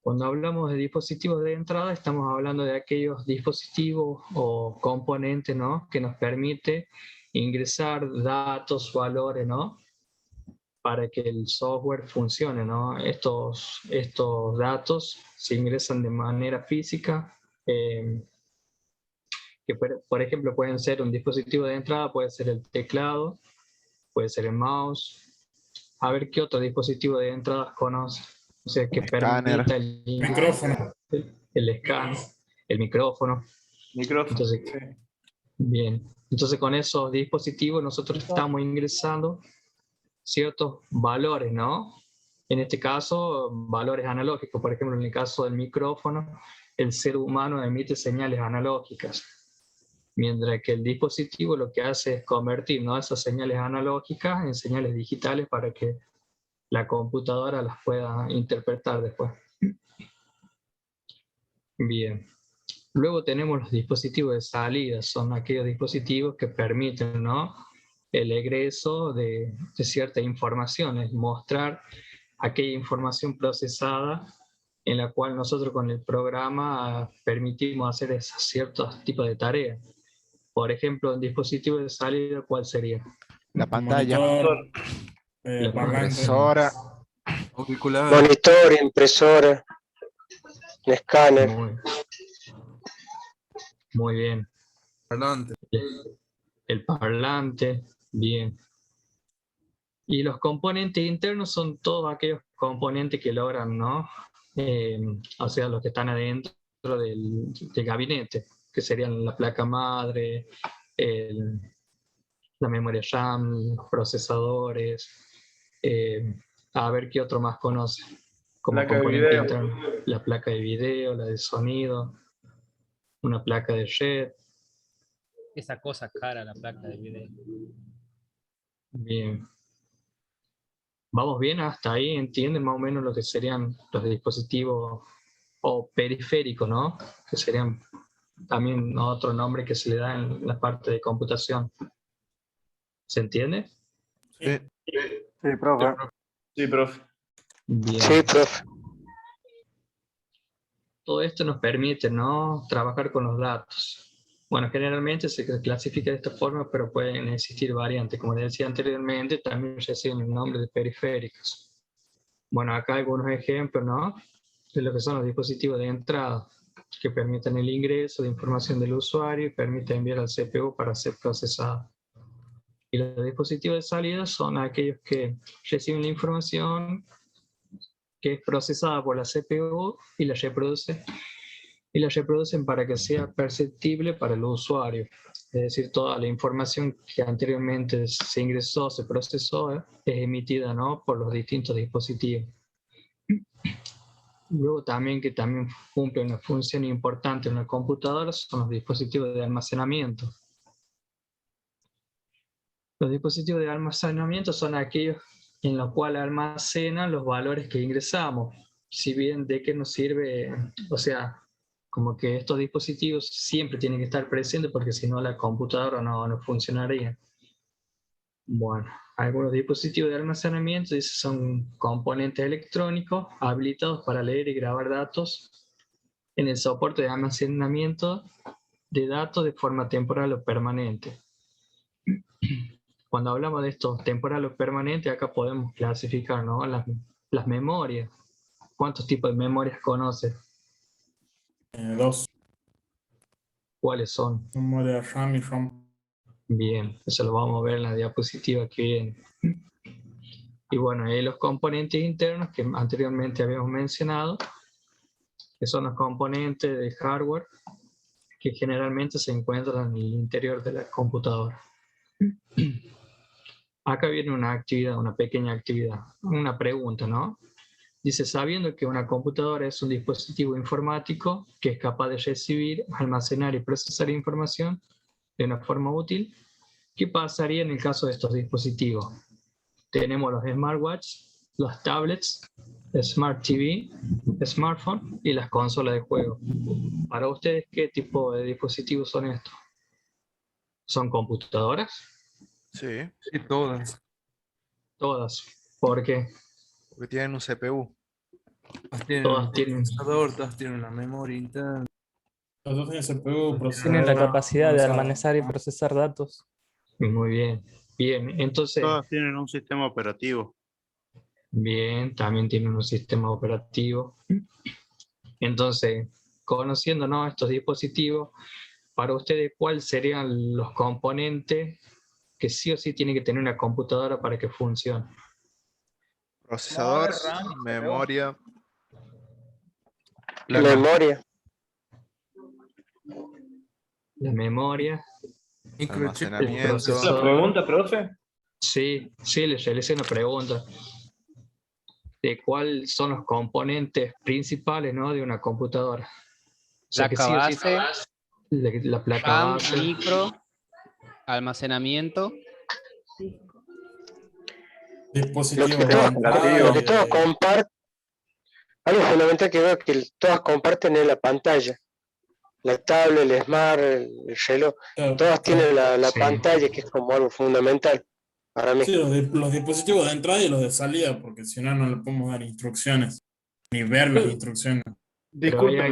Cuando hablamos de dispositivos de entrada, estamos hablando de aquellos dispositivos o componentes, ¿no?, que nos permite ingresar datos, valores, ¿no?, para que el software funcione, ¿no? Estos datos se ingresan de manera física, que por ejemplo pueden ser un dispositivo de entrada, puede ser el teclado, puede ser el mouse. A ver qué otro dispositivo de entrada conoce. O sea, que permita el micrófono, el escáner, el micrófono. Entonces, bien. Entonces con esos dispositivos nosotros estamos ingresando ciertos valores, ¿no? En este caso, valores analógicos. Por ejemplo, en el caso del micrófono, el ser humano emite señales analógicas, mientras que el dispositivo lo que hace es convertir, ¿no?, esas señales analógicas en señales digitales para que la computadora las pueda interpretar después. Bien. Luego tenemos los dispositivos de salida. Son aquellos dispositivos que permiten, ¿no?, el egreso de cierta información, es mostrar aquella información procesada en la cual nosotros con el programa permitimos hacer ciertos tipos de tareas. Por ejemplo, un dispositivo de salida, ¿cuál sería? La pantalla. La impresora. Monitor, impresora, escáner. Muy bien. Parlante. El parlante, bien. Y los componentes internos son todos aquellos componentes que logran, ¿no?, o sea, los que están adentro del gabinete, que serían la placa madre, la memoria RAM, los procesadores, a ver qué otro más conoce como Placa de componente video. interno. La placa de video, la de sonido, una placa de red. Esa cosa cara, la placa de video. Bien. ¿Vamos bien hasta ahí? ¿Entienden más o menos lo que serían los dispositivos o periféricos, ¿no?, que serían también otro nombre que se le da en la parte de computación? ¿Se entiende? Sí. Sí, profe. Sí, profe. Bien. Sí, profe. Todo esto nos permite, ¿no?, trabajar con los datos. Bueno, generalmente se clasifica de esta forma, pero pueden existir variantes. Como les decía anteriormente, también reciben el nombre de periféricos. Bueno, acá algunos ejemplos, ¿no?, de lo que son los dispositivos de entrada, que permiten el ingreso de información del usuario y permiten enviar al CPU para ser procesado. Y los dispositivos de salida son aquellos que reciben la información que es procesada por la CPU y la reproducen para que sea perceptible para el usuario. Es decir, toda la información que anteriormente se ingresó, se procesó, es emitida, ¿no?, por los distintos dispositivos. Luego también que también cumple una función importante en la computadora son los dispositivos de almacenamiento. Los dispositivos de almacenamiento son aquellos en los cuales almacenan los valores que ingresamos. Si bien de qué nos sirve, o sea, como que estos dispositivos siempre tienen que estar presentes porque si no la computadora no funcionaría. Bueno, algunos dispositivos de almacenamiento son componentes electrónicos habilitados para leer y grabar datos en el soporte de almacenamiento de datos de forma temporal o permanente. Cuando hablamos de estos temporal o permanente, acá podemos clasificar, ¿no?, las memorias. ¿Cuántos tipos de memorias conoces? 2. ¿Cuáles son? Memoria RAM y ROM. Bien, eso lo vamos a ver en la diapositiva que viene. Y bueno, hay los componentes internos que anteriormente habíamos mencionado, que son los componentes de hardware que generalmente se encuentran en el interior de la computadora. Acá viene una actividad, una pequeña actividad, una pregunta, ¿no? Dice, sabiendo que una computadora es un dispositivo informático que es capaz de recibir, almacenar y procesar información de una forma útil, ¿qué pasaría en el caso de estos dispositivos? Tenemos los smartwatch, los tablets, smart TV, smartphone y las consolas de juego. Para ustedes, ¿qué tipo de dispositivos son estos? ¿Son computadoras? Sí. Sí, todas. Todas. ¿Por qué? Porque tienen un CPU. Todas tienen Todas un tienen. procesador, todas tienen una memoria interna. Los dos tienen CPU, Tienen la procesador. capacidad de almacenar y procesar datos. Muy bien. Bien, entonces, Todas tienen un sistema operativo. bien, también tienen un sistema operativo. Entonces, conociendo, ¿no?, estos dispositivos, para ustedes, ¿cuáles serían los componentes que sí o sí tiene que tener una computadora para que funcione? Procesador, memoria. La memoria. La memoria, el Almacenamiento. procesador. ¿La pregunta, profe? Sí, les realicé una pregunta de cuáles son los componentes principales, ¿no?, de una computadora. O sea, que sí o sí, la placa RAM, base, micro, almacenamiento. Dispositivo Lo que todos comparten, algo fundamental que veo que todas comparten es la pantalla. La tablet, el smart, el reloj, todas tienen la pantalla, que es como algo fundamental para mí. Sí, los dispositivos de entrada y los de salida, porque si no, no le podemos dar instrucciones, ni ver las instrucciones. Disculpe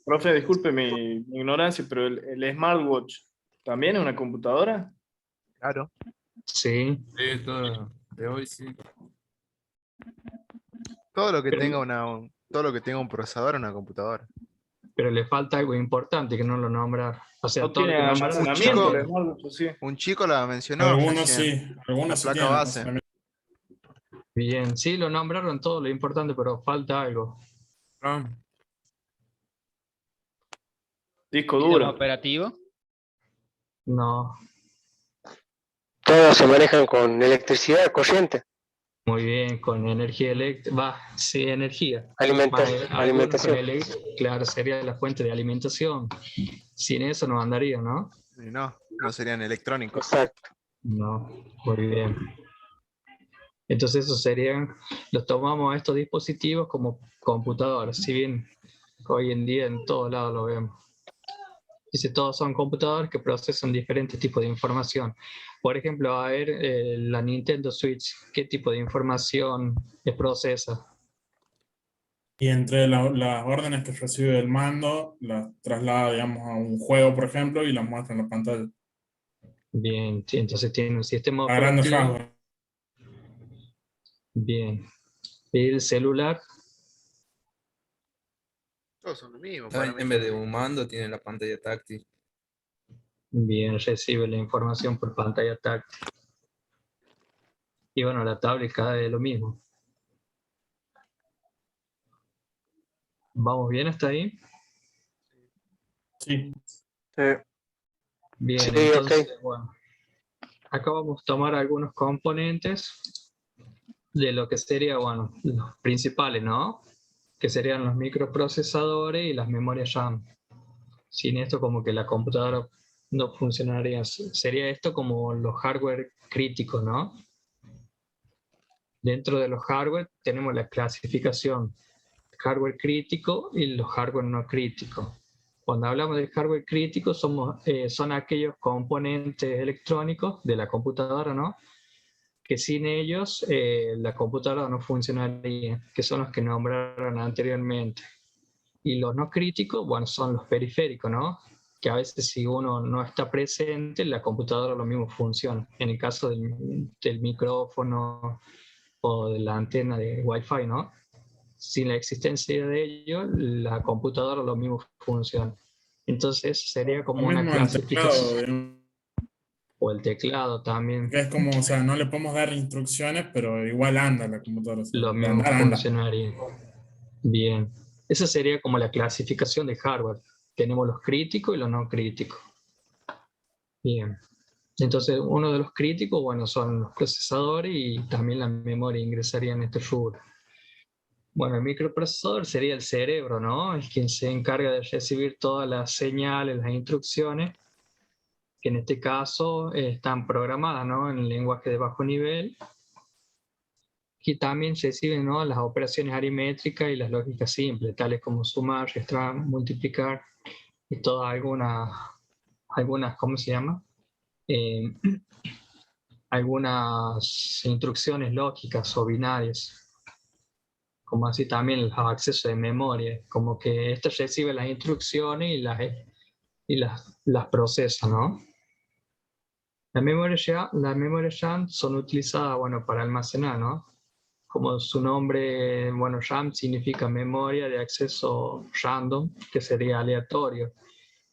profe, disculpe mi ignorancia, pero el smartwatch ¿también es una computadora? Claro. Sí. Sí, todo de hoy sí. Todo lo que tenga todo lo que tenga un procesador es una computadora. Pero le falta algo importante que no lo nombrar. O sea, No todo lo tiene que nombraron almacenamiento también. el smartwatch, sí. Un chico la mencionó. Algunos recién. sí, algunos La sí placa tienen base. almacenamiento. Bien, sí, lo nombraron todo lo importante, pero falta algo. Disco ¿Sistema duro. operativo? No. Todos se manejan con electricidad, corriente. Muy bien, con energía eléctrica. Sí, energía. Algunos Alimentación. con claro, sería la fuente de alimentación. Sin eso no andaría, ¿no? Y no serían electrónicos. Exacto. No, muy bien. Entonces esos serían, los tomamos estos dispositivos como computadoras, si bien hoy en día en todos lados lo vemos. Dice, todos son computadores que procesan diferentes tipos de información. Por ejemplo, a ver, la Nintendo Switch, ¿qué tipo de información procesa? Y entre las órdenes que recibe el mando, las traslada, digamos, a un juego, por ejemplo, y las muestra en la pantalla. Bien, sí, entonces tiene un sistema A grandes operativo. rasgos. Bien. ¿Y el celular? Todos son lo mismo. En vez de un mando tiene la pantalla táctil. Bien, recibe la información por pantalla táctil. Y bueno, la tablet cada vez lo mismo. ¿Vamos bien hasta ahí? Sí. Bien, Sí, entonces, ok. bueno. Acá vamos a tomar algunos componentes de lo que sería, bueno, los principales, ¿no? Que serían los microprocesadores y las memorias RAM. Sin esto como que la computadora no funcionaría. Sería esto como los hardware críticos, ¿no? Dentro de los hardware tenemos la clasificación hardware crítico y los hardware no críticos. Cuando hablamos de hardware crítico son aquellos componentes electrónicos de la computadora, ¿no?, que sin ellos la computadora no funcionaría, que son los que nombraron anteriormente. Y los no críticos, bueno, son los periféricos, ¿no?, que a veces si uno no está presente, la computadora lo mismo funciona. En el caso del micrófono o de la antena de Wi-Fi, ¿no? sin la existencia de ello, la computadora lo mismo funciona. Entonces sería como una Mismo el teclado, clasificación. digamos, O el teclado también. que es como, o sea, no le podemos dar instrucciones, pero igual anda la computadora. O sea, Lo de mismo andar, anda. funcionaría. Bien. Esa sería como la clasificación de hardware. Tenemos los críticos y los no críticos. Bien. Entonces, uno de los críticos, bueno, son los procesadores y también la memoria ingresaría en este rubro. Bueno, el microprocesador sería el cerebro, ¿no? Es quien se encarga de recibir todas las señales, las instrucciones, que en este caso están programadas, ¿no? En el lenguaje de bajo nivel. Que también reciben, ¿no?, las operaciones aritmétricas y las lógicas simples, tales como sumar, restar, multiplicar y todas algunas, ¿cómo se llama? Algunas instrucciones lógicas o binarias, como así también el acceso de memoria, como que éste recibe las instrucciones y las procesa, ¿no? Las memorias RAM son utilizadas, bueno, para almacenar, ¿no? Como su nombre, bueno, RAM significa memoria de acceso random, que sería aleatorio.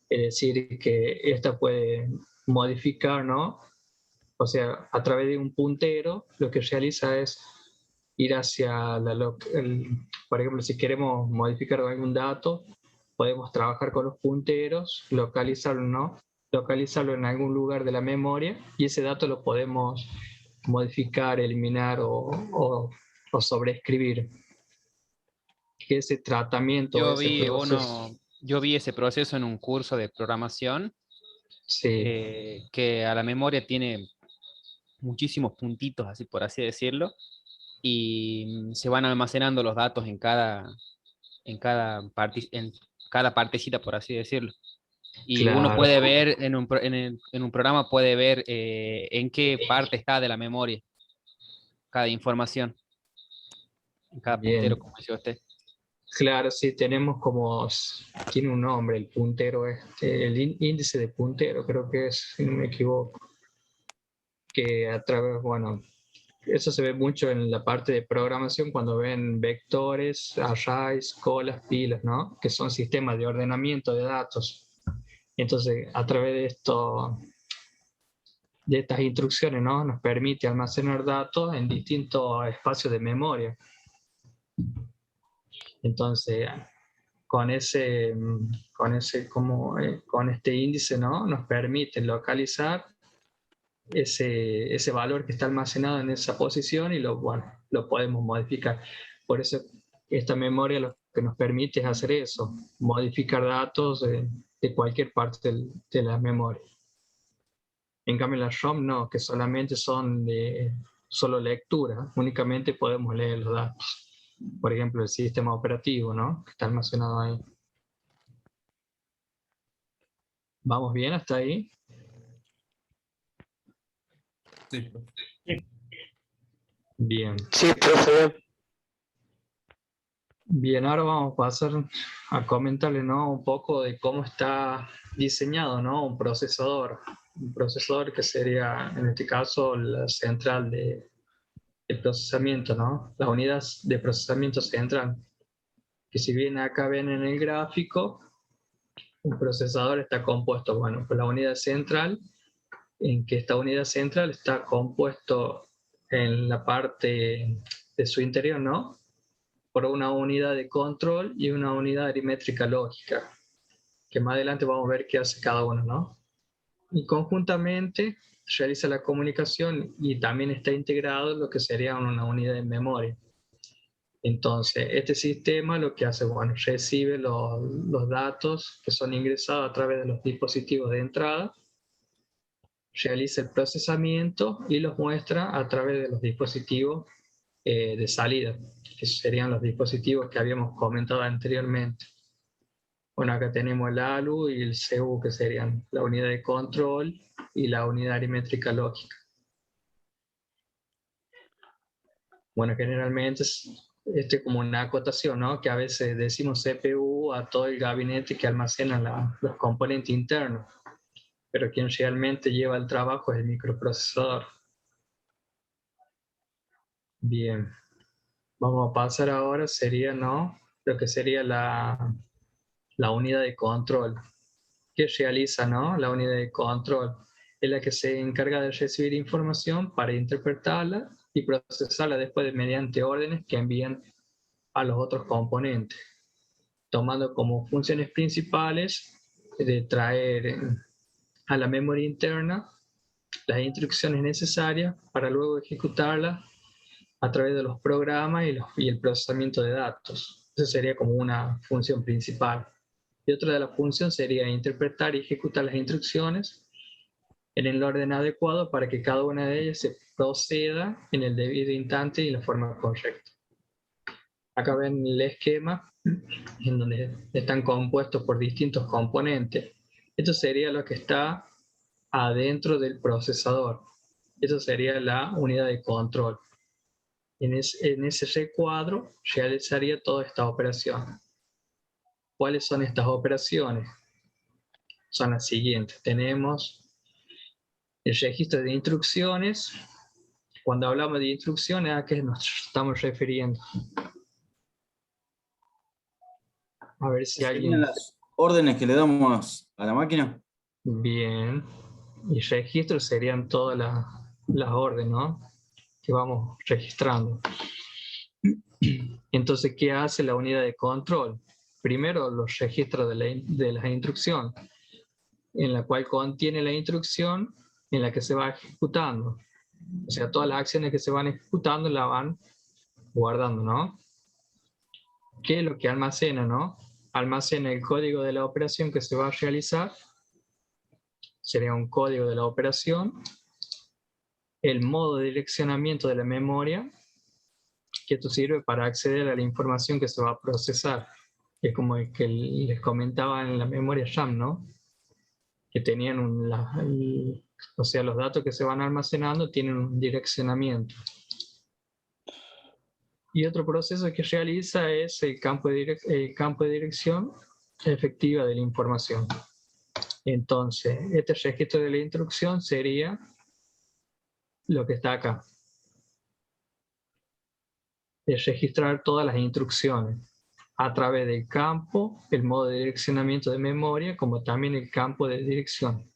Es decir, que esta puede modificar, ¿no? O sea, a través de un puntero, lo que realiza es ir hacia por ejemplo, si queremos modificar algún dato, podemos trabajar con los punteros, localizarlo, ¿no? Localizarlo en algún lugar de la memoria y ese dato lo podemos modificar, eliminar o sobreescribir. Que ese tratamiento, Yo ese vi proceso. yo vi ese proceso en un curso de programación, Sí. que a la memoria tiene muchísimos puntitos, así por así decirlo, y se van almacenando los datos en cada partecita, por así decirlo. Y uno Claro. puede ver en un programa, puede ver en qué parte está de la memoria cada información, en cada puntero, Bien. como decía usted. Claro, sí, tenemos como, tiene un nombre, el puntero, el índice de puntero, creo que es, si no me equivoco, que a través, bueno, eso se ve mucho en la parte de programación cuando ven vectores, arrays, colas, pilas, ¿no? Que son sistemas de ordenamiento de datos. Entonces, a través de estas instrucciones, ¿no? Nos permite almacenar datos en distintos espacios de memoria. Entonces, con este índice, ¿no?, nos permite localizar ese valor que está almacenado en esa posición y lo podemos modificar. Por eso esta memoria lo que nos permite es hacer eso, modificar datos de cualquier parte de la memoria. En cambio la ROM no, que solamente son de solo lectura, únicamente podemos leer los datos. Por ejemplo, el sistema operativo, ¿no?, que está almacenado ahí. ¿Vamos bien hasta ahí? Sí. Bien. Sí, profe. Bien, ahora vamos a pasar a comentarle, ¿no?, un poco de cómo está diseñado, ¿no?, un procesador. Un procesador que sería, en este caso, la central de procesamiento, ¿no?, las unidades de procesamiento central. Que si bien acá ven en el gráfico, un procesador está compuesto, bueno, por la unidad central, en que esta unidad central está compuesto en la parte de su interior, ¿no?, por una unidad de control y una unidad aritmétrica lógica, que más adelante vamos a ver qué hace cada uno, ¿no? Y conjuntamente realiza la comunicación y también está integrado lo que sería una unidad de memoria. Entonces, este sistema lo que hace, bueno, recibe los datos que son ingresados a través de los dispositivos de entrada, realiza el procesamiento y los muestra a través de los dispositivos de salida, que serían los dispositivos que habíamos comentado anteriormente. Bueno, acá tenemos el ALU y el CU, que serían la unidad de control y la unidad aritmétrica lógica. Bueno, generalmente es como una acotación, ¿no?, que a veces decimos CPU a todo el gabinete que almacena los componentes internos, pero quien realmente lleva el trabajo es el microprocesador. Bien. Vamos a pasar ahora, sería, ¿no? Lo que sería la unidad de control. ¿Qué realiza, no? La unidad de control es la que se encarga de recibir información para interpretarla y procesarla después mediante órdenes que envían a los otros componentes, tomando como funciones principales de traer a la memoria interna las instrucciones necesarias para luego ejecutarlas a través de los programas y el procesamiento de datos. Eso sería como una función principal. Y otra de las funciones sería interpretar y ejecutar las instrucciones en el orden adecuado para que cada una de ellas se proceda en el debido instante y la forma correcta. Acá ven el esquema en donde están compuestos por distintos componentes. Esto sería lo que está adentro del procesador. Eso sería la unidad de control. En ese recuadro realizaría toda esta operación. ¿Cuáles son estas operaciones? Son las siguientes. Tenemos el registro de instrucciones. Cuando hablamos de instrucciones, ¿a qué nos estamos refiriendo? A ver si alguien... las órdenes que le damos a la máquina. Bien. Y registros serían todas las órdenes, ¿no? Que vamos registrando. Entonces, ¿qué hace la unidad de control? Primero, los registros de las instrucciones, en la cual contiene la instrucción en la que se va ejecutando. O sea, todas las acciones que se van ejecutando las van guardando, ¿no? ¿Qué es lo que almacena, no? Almacena el código de la operación que se va a realizar. Sería un código de la operación. El modo de direccionamiento de la memoria, que esto sirve para acceder a la información que se va a procesar. Es como el que les comentaba en la memoria RAM, ¿no? Que tenían o sea, los datos que se van almacenando tienen un direccionamiento. Y otro proceso que realiza es el campo de dirección efectiva de la información. Entonces, este registro de la instrucción sería lo que está acá. Es registrar todas las instrucciones a través del campo, el modo de direccionamiento de memoria, como también el campo de dirección.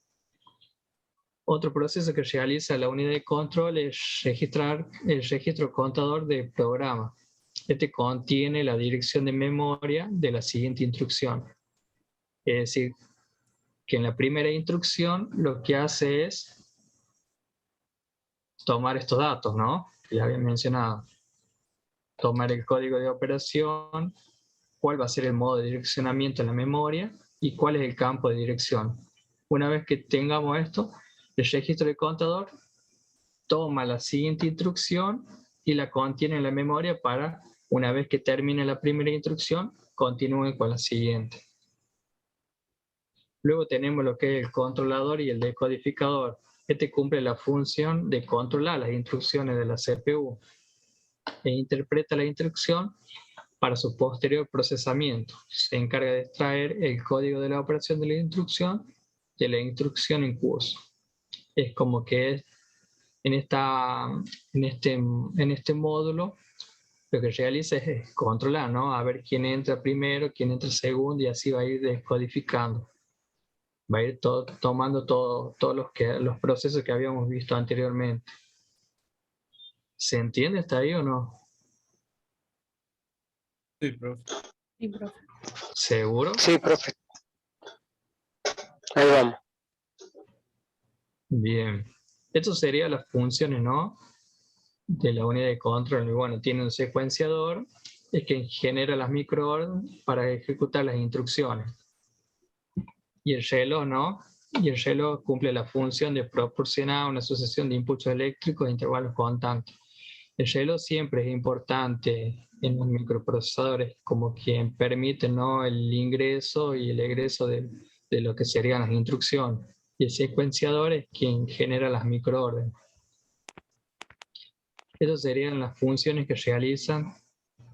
Otro proceso que realiza la unidad de control es registrar el registro contador de programa. Este contiene la dirección de memoria de la siguiente instrucción. Es decir, que en la primera instrucción lo que hace es tomar estos datos, ¿no? Que ya había mencionado. Tomar el código de operación, cuál va a ser el modo de direccionamiento en la memoria y cuál es el campo de dirección. Una vez que tengamos esto, el registro de contador toma la siguiente instrucción y la contiene en la memoria para, una vez que termine la primera instrucción, continúe con la siguiente. Luego tenemos lo que es el controlador y el decodificador. Este cumple la función de controlar las instrucciones de la CPU e interpreta la instrucción para su posterior procesamiento. Se encarga de extraer el código de la operación de la instrucción en curso. Es como que en este módulo lo que realiza es controlar, ¿no? A ver quién entra primero, quién entra segundo, y así va a ir descodificando. Va a ir tomando todos los procesos que habíamos visto anteriormente. ¿Se entiende hasta ahí o no? Sí, profe. Sí, profe. ¿Seguro? Sí, profe. Ahí vamos. Bien. Estas serían las funciones, ¿no? De la unidad de control. Y bueno, tiene un secuenciador, es que genera las microórdenes para ejecutar las instrucciones. Y el reloj, ¿no? Y el reloj cumple la función de proporcionar una sucesión de impulsos eléctricos de intervalos constantes. El reloj siempre es importante en los microprocesadores como quien permite, ¿no?, el ingreso y el egreso de lo que serían las instrucciones. Y el secuenciador es quien genera las microórdenes. Esas serían las funciones que realizan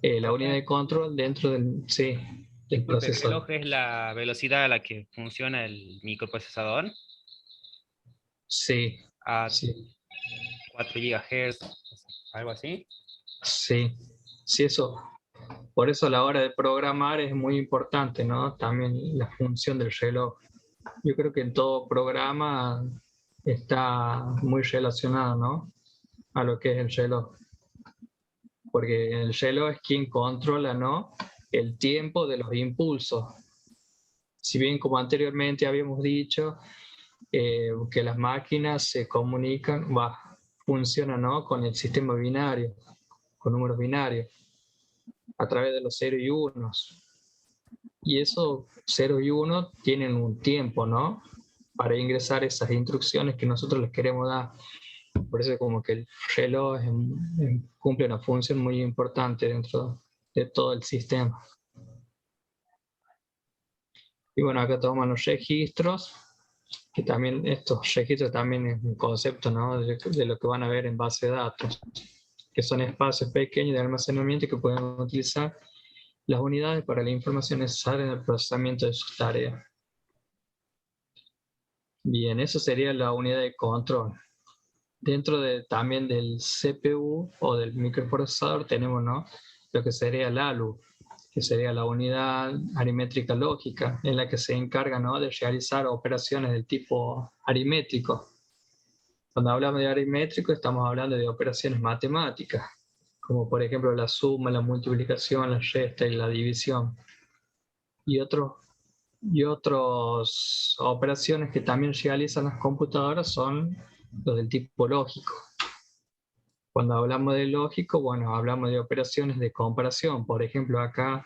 la unidad de control dentro del El procesador. reloj es la velocidad a la que funciona el microprocesador. Sí. A Sí. 4 GHz, algo así. Sí. Sí, eso. Por eso a la hora de programar es muy importante, ¿no? También la función del reloj. Yo creo que en todo programa está muy relacionado, ¿no? A lo que es el reloj. Porque el reloj es quien controla, ¿no? El tiempo de los impulsos. Si bien como anteriormente habíamos dicho, que las máquinas se comunican, funcionan, ¿no? Con el sistema binario, con números binarios, a través de los 0 y 1. Y esos 0 y 1 tienen un tiempo, ¿no? Para ingresar esas instrucciones que nosotros les queremos dar. Por eso como que el reloj cumple una función muy importante dentro de todo el sistema. Y bueno, acá tomamos los registros, que también estos registros también es un concepto, ¿no? de lo que van a ver en base de datos, que son espacios pequeños de almacenamiento que pueden utilizar las unidades para la información necesaria en el procesamiento de sus tareas. Bien, eso sería la unidad de control. Dentro también del CPU o del microprocesador tenemos, ¿no? Lo que sería el ALU, que sería la unidad aritmétrica lógica, en la que se encarga, ¿no? de realizar operaciones del tipo aritmético. Cuando hablamos de aritmético estamos hablando de operaciones matemáticas, como por ejemplo la suma, la multiplicación, la resta y la división. Y otras operaciones que también realizan las computadoras son los del tipo lógico. Cuando hablamos de lógico, bueno, hablamos de operaciones de comparación. Por ejemplo, acá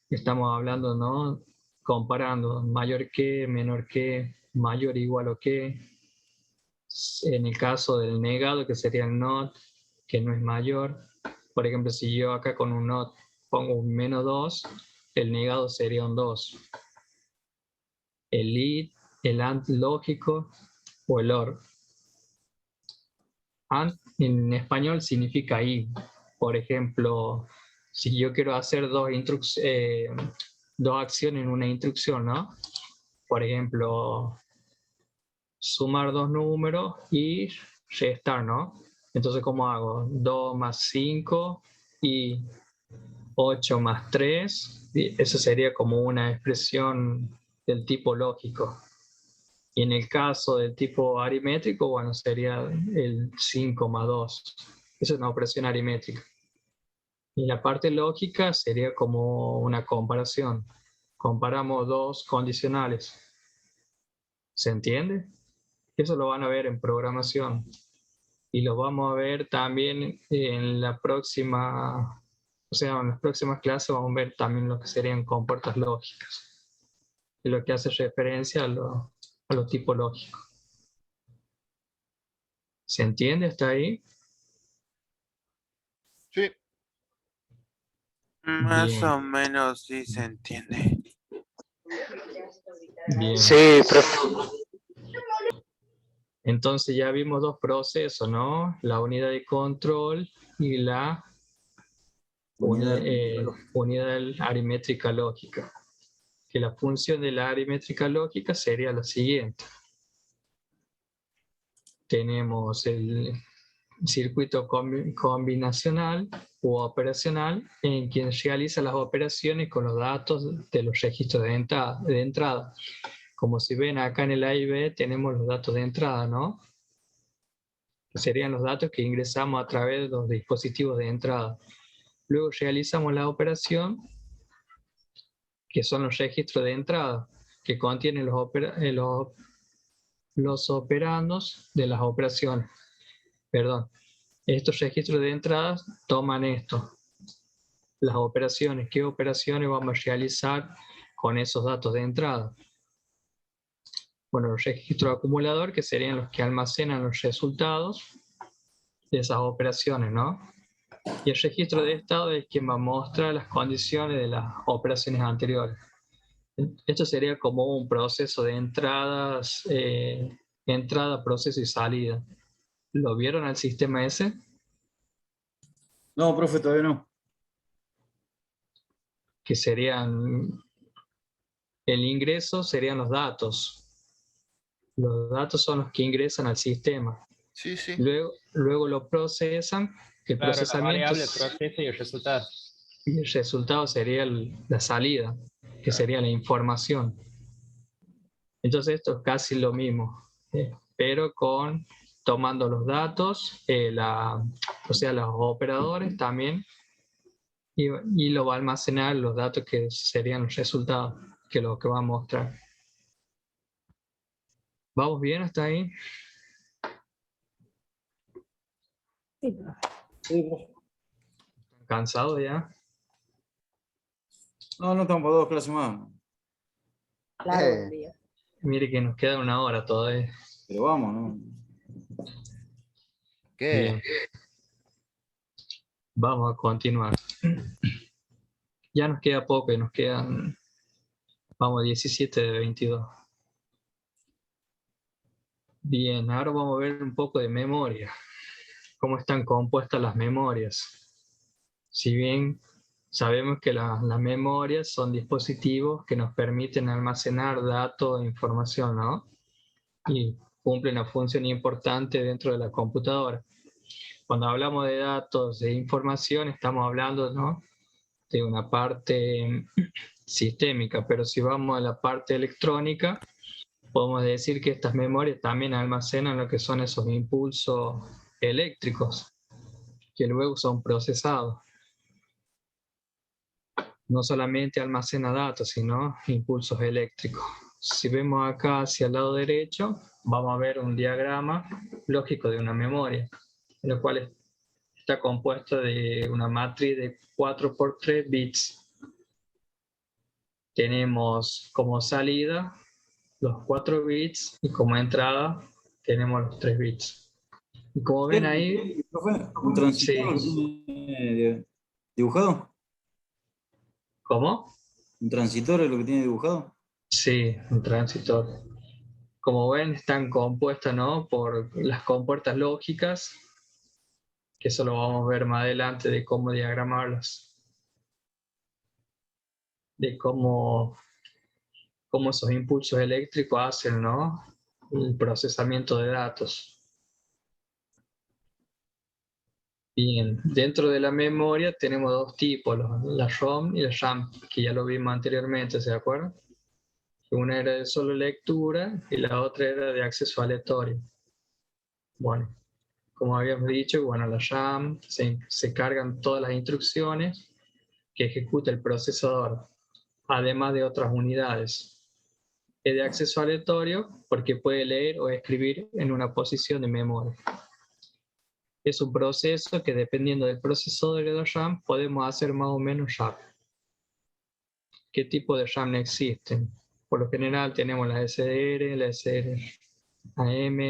estamos hablando, ¿no? Comparando mayor que, menor que, mayor igual o que. En el caso del negado, que sería el not, que no es mayor. Por ejemplo, si yo acá con un not pongo un -2, el negado sería un 2. El id, el AND lógico o el OR. AND en español significa y. Por ejemplo, si yo quiero hacer dos acciones en una instrucción, ¿no? Por ejemplo, sumar dos números y restar, ¿no? Entonces, ¿cómo hago? 2 más 5 y 8 más 3. Eso sería como una expresión del tipo lógico. Y en el caso del tipo aritmético, bueno, sería el 5 más 2. Esa es una operación aritmética. Y la parte lógica sería como una comparación. Comparamos dos condicionales. ¿Se entiende? Eso lo van a ver en programación. Y lo vamos a ver también en la próxima, o sea, en las próximas clases vamos a ver también lo que serían compuertas lógicas. Y lo que hace referencia a los tipos lógicos. ¿Se entiende hasta ahí? Sí. Más Bien. o menos sí se entiende. Bien. Sí, profe. Entonces ya vimos dos procesos, ¿no? La unidad de control y la unidad aritmétrica lógica. Que la función de la aritmétrica lógica sería la siguiente. Tenemos el circuito combinacional u operacional en quien realiza las operaciones con los datos de los registros de entrada. Como si ven acá en el A y B tenemos los datos de entrada, ¿no? Que serían los datos que ingresamos a través de los dispositivos de entrada. Luego realizamos la operación, que son los registros de entrada, que contienen los operandos de las operaciones. Perdón. Estos registros de entrada toman esto, las operaciones. ¿Qué operaciones vamos a realizar con esos datos de entrada? Bueno, los registros acumulador, que serían los que almacenan los resultados de esas operaciones, ¿no? Y el registro de estado es quien va a mostrar las condiciones de las operaciones anteriores. Esto sería como un proceso de entradas, entrada, proceso y salida. ¿Lo vieron al sistema ese? No, profe, todavía no. Que serían, el ingreso serían los datos. Los datos son los que ingresan al sistema. Sí, sí. Luego lo procesan que el Claro, la procesamiento variable, el proceso y el resultado. y el resultado sería la salida, que sería la información. Entonces esto es casi lo mismo, pero tomando los datos, o sea, los operadores también, y lo va a almacenar los datos que serían los resultados, que es lo que va a mostrar. ¿Vamos bien hasta ahí? Sí, profe. ¿Cansados ya? No estamos para 2 clases más. Largo el día. Mire que nos queda 1 hora todavía. Pero vamos, ¿no? Bien. Vamos a continuar. Ya nos queda poco y nos quedan, vamos, 17 de 22. Bien, ahora vamos a ver un poco de memoria. Cómo están compuestas las memorias. Si bien sabemos que las memorias son dispositivos que nos permiten almacenar datos e información, ¿no? Y cumplen una función importante dentro de la computadora. Cuando hablamos de datos e información, estamos hablando, ¿no?, de una parte sistémica, pero si vamos a la parte electrónica, podemos decir que estas memorias también almacenan lo que son esos impulsos eléctricos, que luego son procesados. No solamente almacena datos, sino impulsos eléctricos. Si vemos acá hacia el lado derecho, vamos a ver un diagrama lógico de una memoria, en el cual está compuesto de una matriz de 4 por 3 bits. Tenemos como salida los 4 bits y como entrada tenemos los 3 bits. Y como ven ahí, ¿un transistor sí. tiene dibujado? ¿Cómo? ¿Un transistor es lo que tiene dibujado? Sí, un transistor. Como ven, están compuestas, ¿no?, por las compuertas lógicas, que eso lo vamos a ver más adelante de cómo diagramarlas, de cómo esos impulsos eléctricos hacen, ¿no?, el procesamiento de datos. Bien, dentro de la memoria tenemos 2 tipos, la ROM y la RAM, que ya lo vimos anteriormente, ¿se acuerdan? Una era de solo lectura y la otra era de acceso aleatorio. Bueno, como habíamos dicho, bueno, la RAM se cargan todas las instrucciones que ejecuta el procesador, además de otras unidades. Es de acceso aleatorio porque puede leer o escribir en una posición de memoria. Es un proceso que, dependiendo del procesador de la RAM, podemos hacer más o menos rápido. ¿Qué tipo de RAM existen? Por lo general tenemos la SDR, la SRAM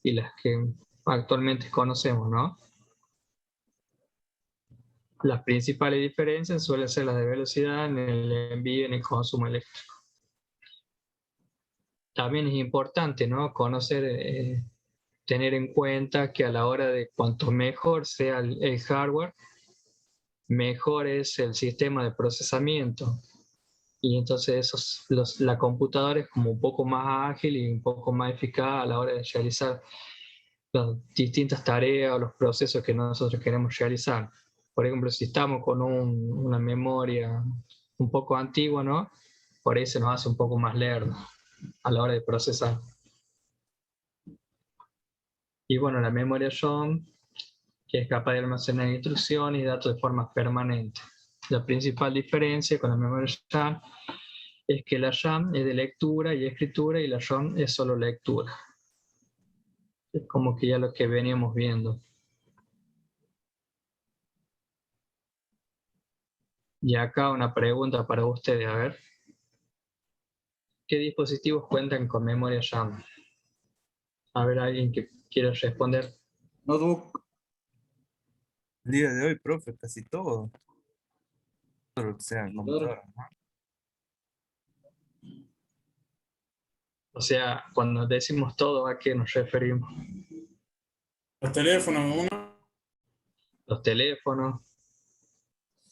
y las que actualmente conocemos, ¿no? Las principales diferencias suelen ser las de velocidad en el envío y en el consumo eléctrico. También es importante, ¿no?, conocer, tener en cuenta que a la hora de cuanto mejor sea el hardware, mejor es el sistema de procesamiento. Y entonces la computadora es como un poco más ágil y un poco más eficaz a la hora de realizar las distintas tareas o los procesos que nosotros queremos realizar. Por ejemplo, si estamos con una memoria un poco antigua, ¿no?, por ahí se nos hace un poco más lerdo a la hora de procesar. Y bueno, la memoria ROM, que es capaz de almacenar instrucciones y datos de forma permanente. La principal diferencia con la memoria RAM es que la RAM es de lectura y escritura y la ROM es solo lectura. Es como que ya lo que veníamos viendo. Y acá una pregunta para ustedes, a ver. ¿Qué dispositivos cuentan con memoria RAM? A ver, alguien que quiera responder. Notebook. El día de hoy, profe, casi todo. Todo lo que sea en computadora, ¿no? O sea, cuando decimos todo, ¿a qué nos referimos? Los teléfonos, uno. Los teléfonos.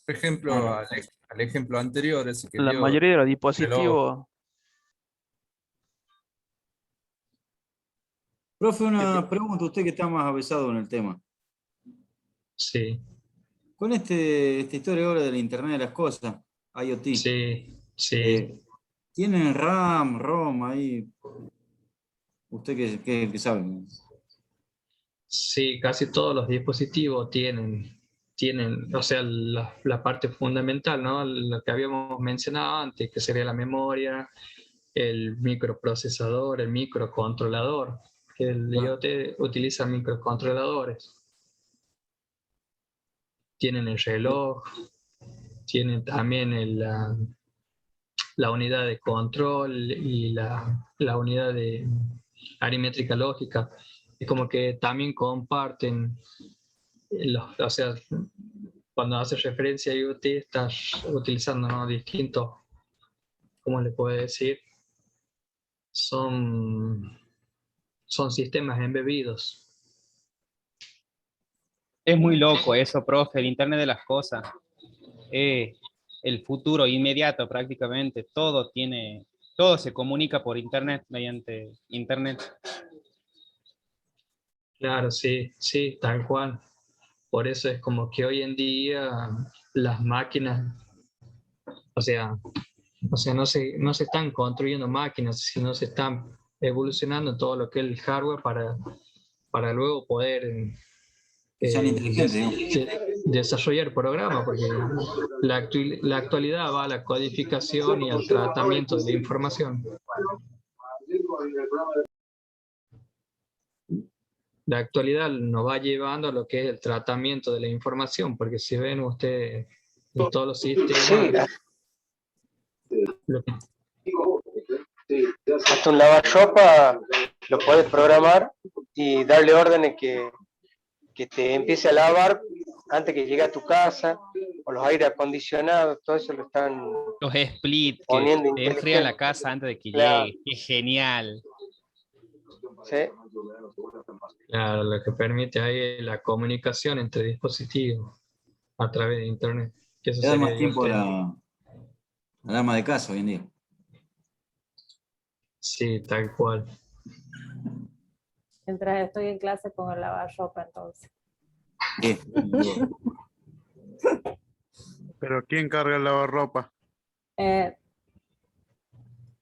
Por ejemplo, al ejemplo anterior, ese que La dio, mayoría de los reloj. dispositivos. Profe, una pregunta, usted que está más avesado en el tema. Sí, Con esta historia ahora del Internet de las Cosas, IoT, sí. ¿tienen RAM, ROM ahí? ¿Usted qué sabe? Sí, casi todos los dispositivos tienen, o sea, la parte fundamental, ¿no? Lo que habíamos mencionado antes, que sería la memoria, el microprocesador, el microcontrolador, que el IoT utiliza microcontroladores. Tienen el reloj, tienen también la unidad de control y la unidad de aritmética lógica. Es como que también comparten, o sea, cuando haces referencia a IoT estás utilizando, ¿no?, distintos, ¿cómo le puedo decir? Son sistemas embebidos. Es muy loco eso, profe, el Internet de las cosas. El futuro inmediato prácticamente. Todo se comunica por Internet, mediante Internet. Claro, sí, tal cual. Por eso es como que hoy en día las máquinas, o sea no se están construyendo máquinas, sino se están evolucionando todo lo que es el hardware para luego poder Que sean inteligentes, desarrollar programas, porque la actualidad va a la codificación y al tratamiento de la información. La actualidad nos va llevando a lo que es el tratamiento de la información, porque si ven ustedes en todos los sistemas... Hasta un lavarropa lo puedes programar y darle órdenes que te empiece a lavar antes que llegue a tu casa, o los aire acondicionados, todo eso lo están Los split, poniendo que te enfrían la casa antes de que Claro. llegue. ¡Qué genial! ¿Sí? Claro, lo que permite ahí la comunicación entre dispositivos a través de Internet. Que eso Le da sería más tiempo a IoT. la ama de casa hoy en día. Sí, tal cual. Mientras estoy en clase pongo el lavarropa entonces. ¿Pero quién carga el lavarropa?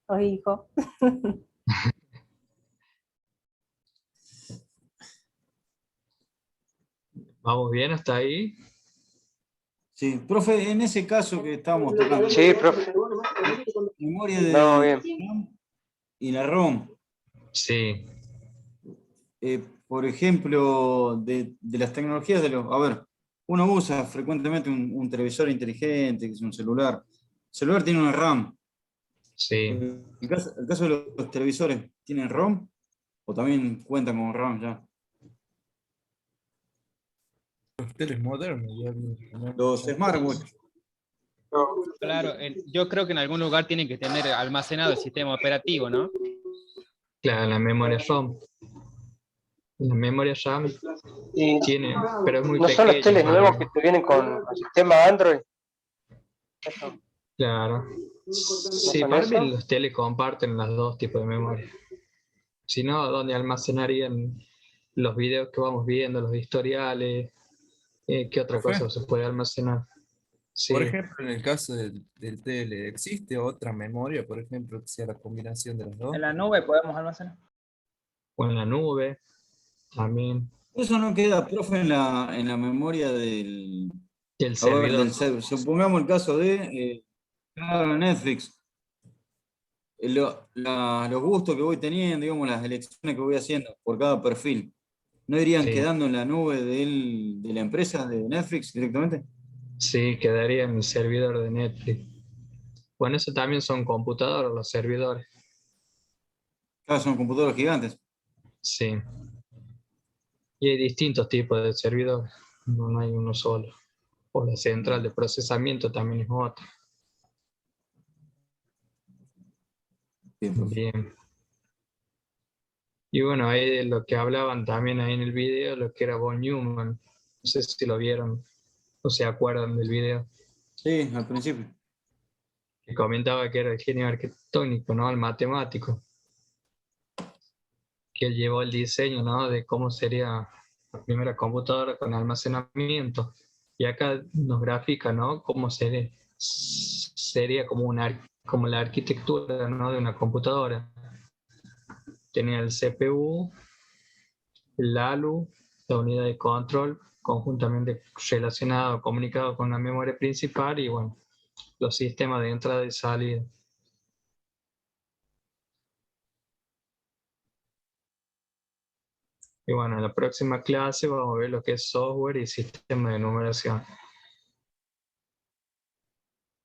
Los hijos. ¿Vamos bien hasta ahí? Sí, profe, en ese caso que estábamos tocando. Sí, profe. Memoria de No, bien. RAM y la ROM. Sí. Por ejemplo, de las tecnologías de los... A ver, uno usa frecuentemente un televisor inteligente, que es un celular. El celular tiene una RAM. Sí. ¿El caso de los televisores tienen ROM? ¿O también cuentan con RAM ya? Los teles modernos. Los smartwatch. Claro, yo creo que en algún lugar tienen que tener almacenado el sistema operativo, ¿no? Claro, la memoria ROM. La memoria RAM tiene, pero es muy ¿No son los teles pequeña. nuevos que te vienen con el sistema Android? Claro. Sí, son para eso? mí los teles comparten los dos tipos de memoria. Si no, ¿dónde almacenarían los videos que vamos viendo, los historiales? ¿Qué otra Profe. cosa se puede almacenar? Sí. Por ejemplo, en el caso del tele, ¿existe otra memoria, por ejemplo, que sea la combinación de las dos? En la nube podemos almacenar. O en la nube también. Eso no queda, profe, en la memoria del servidor. Supongamos el caso de Netflix. Los gustos que voy teniendo, digamos, las elecciones que voy haciendo por cada perfil, ¿no irían Sí. quedando en la nube de la empresa de Netflix directamente? Sí, quedaría en el servidor de Netflix. Bueno, eso también son computadoras, los servidores. Claro, son computadoras gigantes. Sí. Y hay distintos tipos de servidores, no hay uno solo. O la central de procesamiento también es otra. Bien. Y bueno, ahí de lo que hablaban también ahí en el video, lo que era von Neumann. No sé si lo vieron o se acuerdan del video. Sí, al principio. Que comentaba que era el genio arquitectónico, ¿no? El matemático. Que él llevó el diseño, ¿no? De cómo sería la primera computadora con almacenamiento. Y acá nos grafica, ¿no? Cómo sería como la arquitectura, ¿no? De una computadora. Tenía el CPU, el ALU, la unidad de control, conjuntamente relacionado, comunicado con la memoria principal y, bueno, los sistemas de entrada y salida. Y bueno, en la próxima clase vamos a ver lo que es software y sistema de numeración.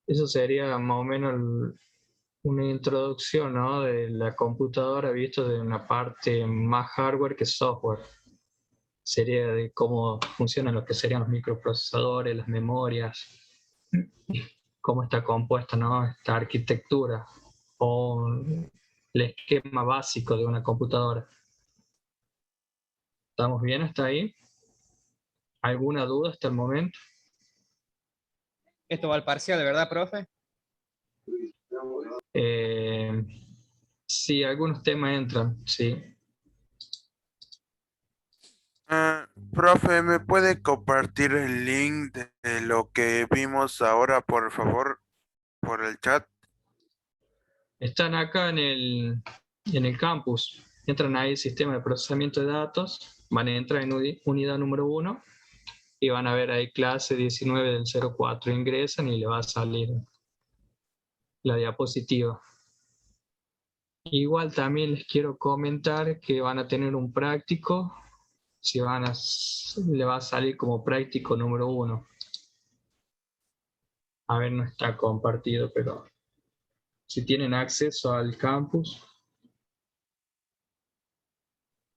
Eso sería más o menos una introducción, ¿no? De la computadora visto de una parte más hardware que software. Sería de cómo funcionan lo que serían los microprocesadores, las memorias, cómo está compuesta, ¿no? Esta arquitectura o el esquema básico de una computadora. ¿Estamos bien hasta ahí? ¿Alguna duda hasta el momento? ¿Esto va al parcial, de verdad, profe? Sí, algunos temas entran, sí. Profe, ¿me puede compartir el link de lo que vimos ahora, por favor, por el chat? Están acá en el campus. Entran ahí, sistema de procesamiento de datos, van a entrar en unidad número 1 y van a ver ahí clase 19 del 04. Ingresan y le va a salir la diapositiva. Igual también les quiero comentar que van a tener un práctico, le va a salir como práctico número 1. A ver, no está compartido, pero si tienen acceso al campus,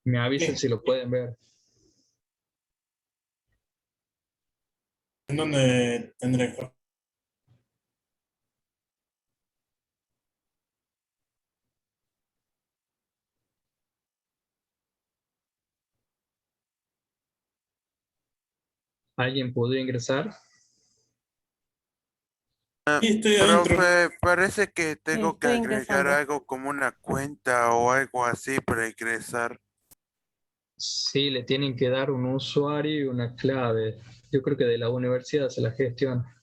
me avisan si lo pueden ver. ¿En dónde tendré que? ¿Alguien pudo ingresar? Profe, parece que tengo que Estoy agregar ingresando. algo como una cuenta o algo así para ingresar. Sí, le tienen que dar un usuario y una clave. Yo creo que de la universidad se la gestiona.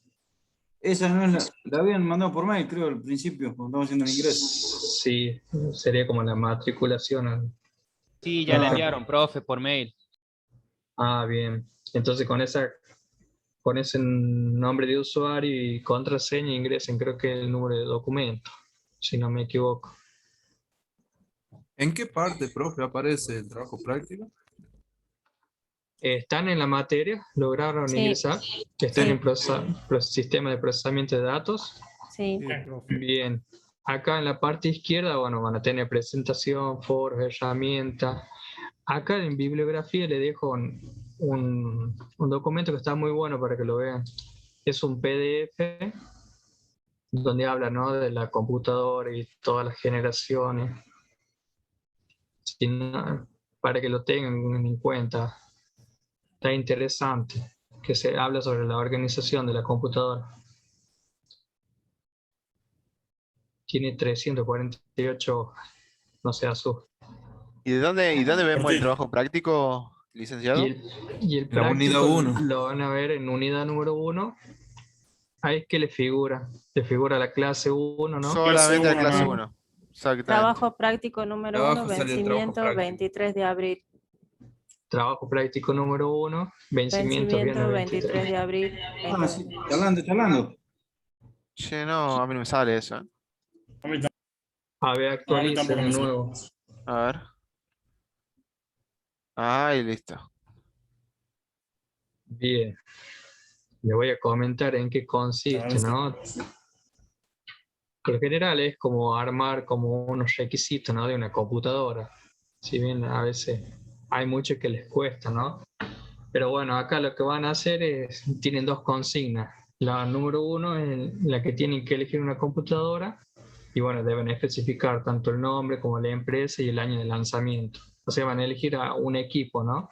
Esa no es la habían mandado por mail, creo, al principio, cuando estamos haciendo el ingreso. Sí, sería como la matriculación. Sí, ya la enviaron, profe, por mail. Ah, bien. Entonces con ese nombre de usuario y contraseña ingresen, creo que el número de documento, si no me equivoco. ¿En qué parte, profe, aparece el trabajo práctico? ¿Están en la materia? ¿Lograron Sí. ingresar? ¿Están Sí. en sistema de procesamiento de datos? Sí. Bien. Acá en la parte izquierda, bueno, van a tener presentación, foros, herramientas. Acá en bibliografía le dejo un documento que está muy bueno para que lo vean. Es un PDF donde habla, ¿no? De la computadora y todas las generaciones. Para que lo tengan en cuenta. Está interesante que se habla sobre la organización de la computadora. Tiene 348 hojas, no se asusta. ¿Y de dónde vemos el trabajo práctico, licenciado? Y el La unidad práctico 1. lo van a ver en unidad número 1. Ahí es que le figura la clase 1, ¿no? Solamente la clase ¿no? 1. Exactamente. Trabajo práctico número Abajo 1, sale el trabajo vencimiento práctico. 23 de abril. Trabajo práctico número 1, vencimiento viene Vencimiento 23 de abril. Ah, sí, charlando. Che, no, a mí no me sale eso. A mí A ver, actualicen tampoco me el sale. nuevo. A ver. Ahí listo. Bien. Le voy a comentar en qué consiste, ¿no? Por lo general es como armar como unos requisitos, ¿no? De una computadora. Si bien a veces hay muchos que les cuesta, ¿no? Pero bueno, acá lo que van a hacer es, tienen dos consignas. La número 1 es la que tienen que elegir una computadora y bueno, deben especificar tanto el nombre como la empresa y el año de lanzamiento. O sea, van a elegir a un equipo, ¿no?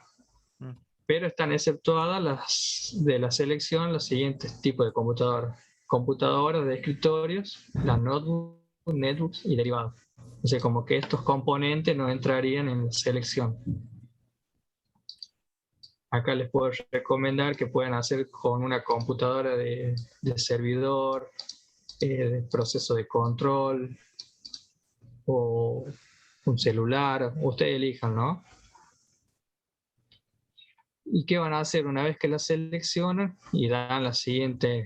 Pero están exceptuadas de la selección los siguientes tipos de computadoras. Computadoras de escritorios, las notebooks, netbooks y derivados. O sea, como que estos componentes no entrarían en la selección. Acá les puedo recomendar que puedan hacer con una computadora de servidor, de proceso de control, o un celular, ustedes elijan, ¿no? ¿Y qué van a hacer una vez que la seleccionan y dan la siguiente,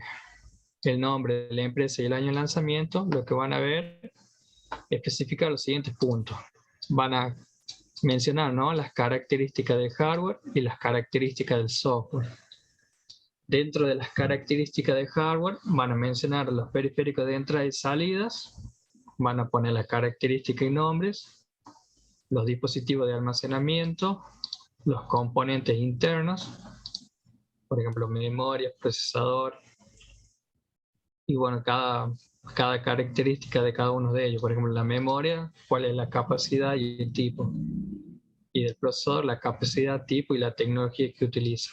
el nombre de la empresa y el año de lanzamiento? Lo que van a ver, especificar los siguientes puntos. Van a mencionar, ¿no?, las características del hardware y las características del software. Dentro de las características del hardware van a mencionar los periféricos de entrada y salidas, van a poner las características y nombres, los dispositivos de almacenamiento, los componentes internos, por ejemplo, memoria, procesador, y bueno, cada característica de cada uno de ellos. Por ejemplo, la memoria, cuál es la capacidad y el tipo. Y del procesador, la capacidad, tipo y la tecnología que utiliza.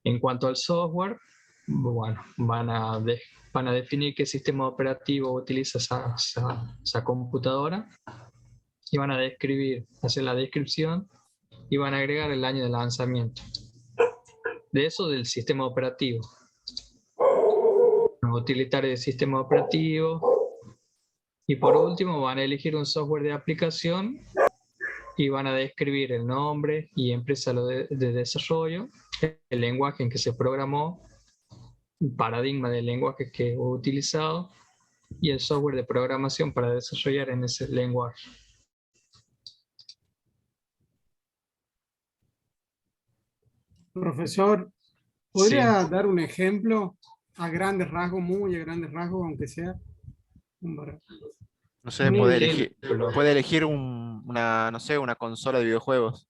En cuanto al software, bueno, van a definir qué sistema operativo utiliza esa computadora y van a hacer la descripción y van a agregar el año de lanzamiento. De eso, del sistema operativo. Los utilitarios del sistema operativo. Y por último, van a elegir un software de aplicación y van a describir el nombre y empresa de desarrollo, el lenguaje en que se programó, el paradigma del lenguaje que fue utilizado y el software de programación para desarrollar en ese lenguaje. Profesor, ¿podría dar un ejemplo a grandes rasgos, muy a grandes rasgos, aunque sea? No sé, puede elegir una, no sé, una consola de videojuegos.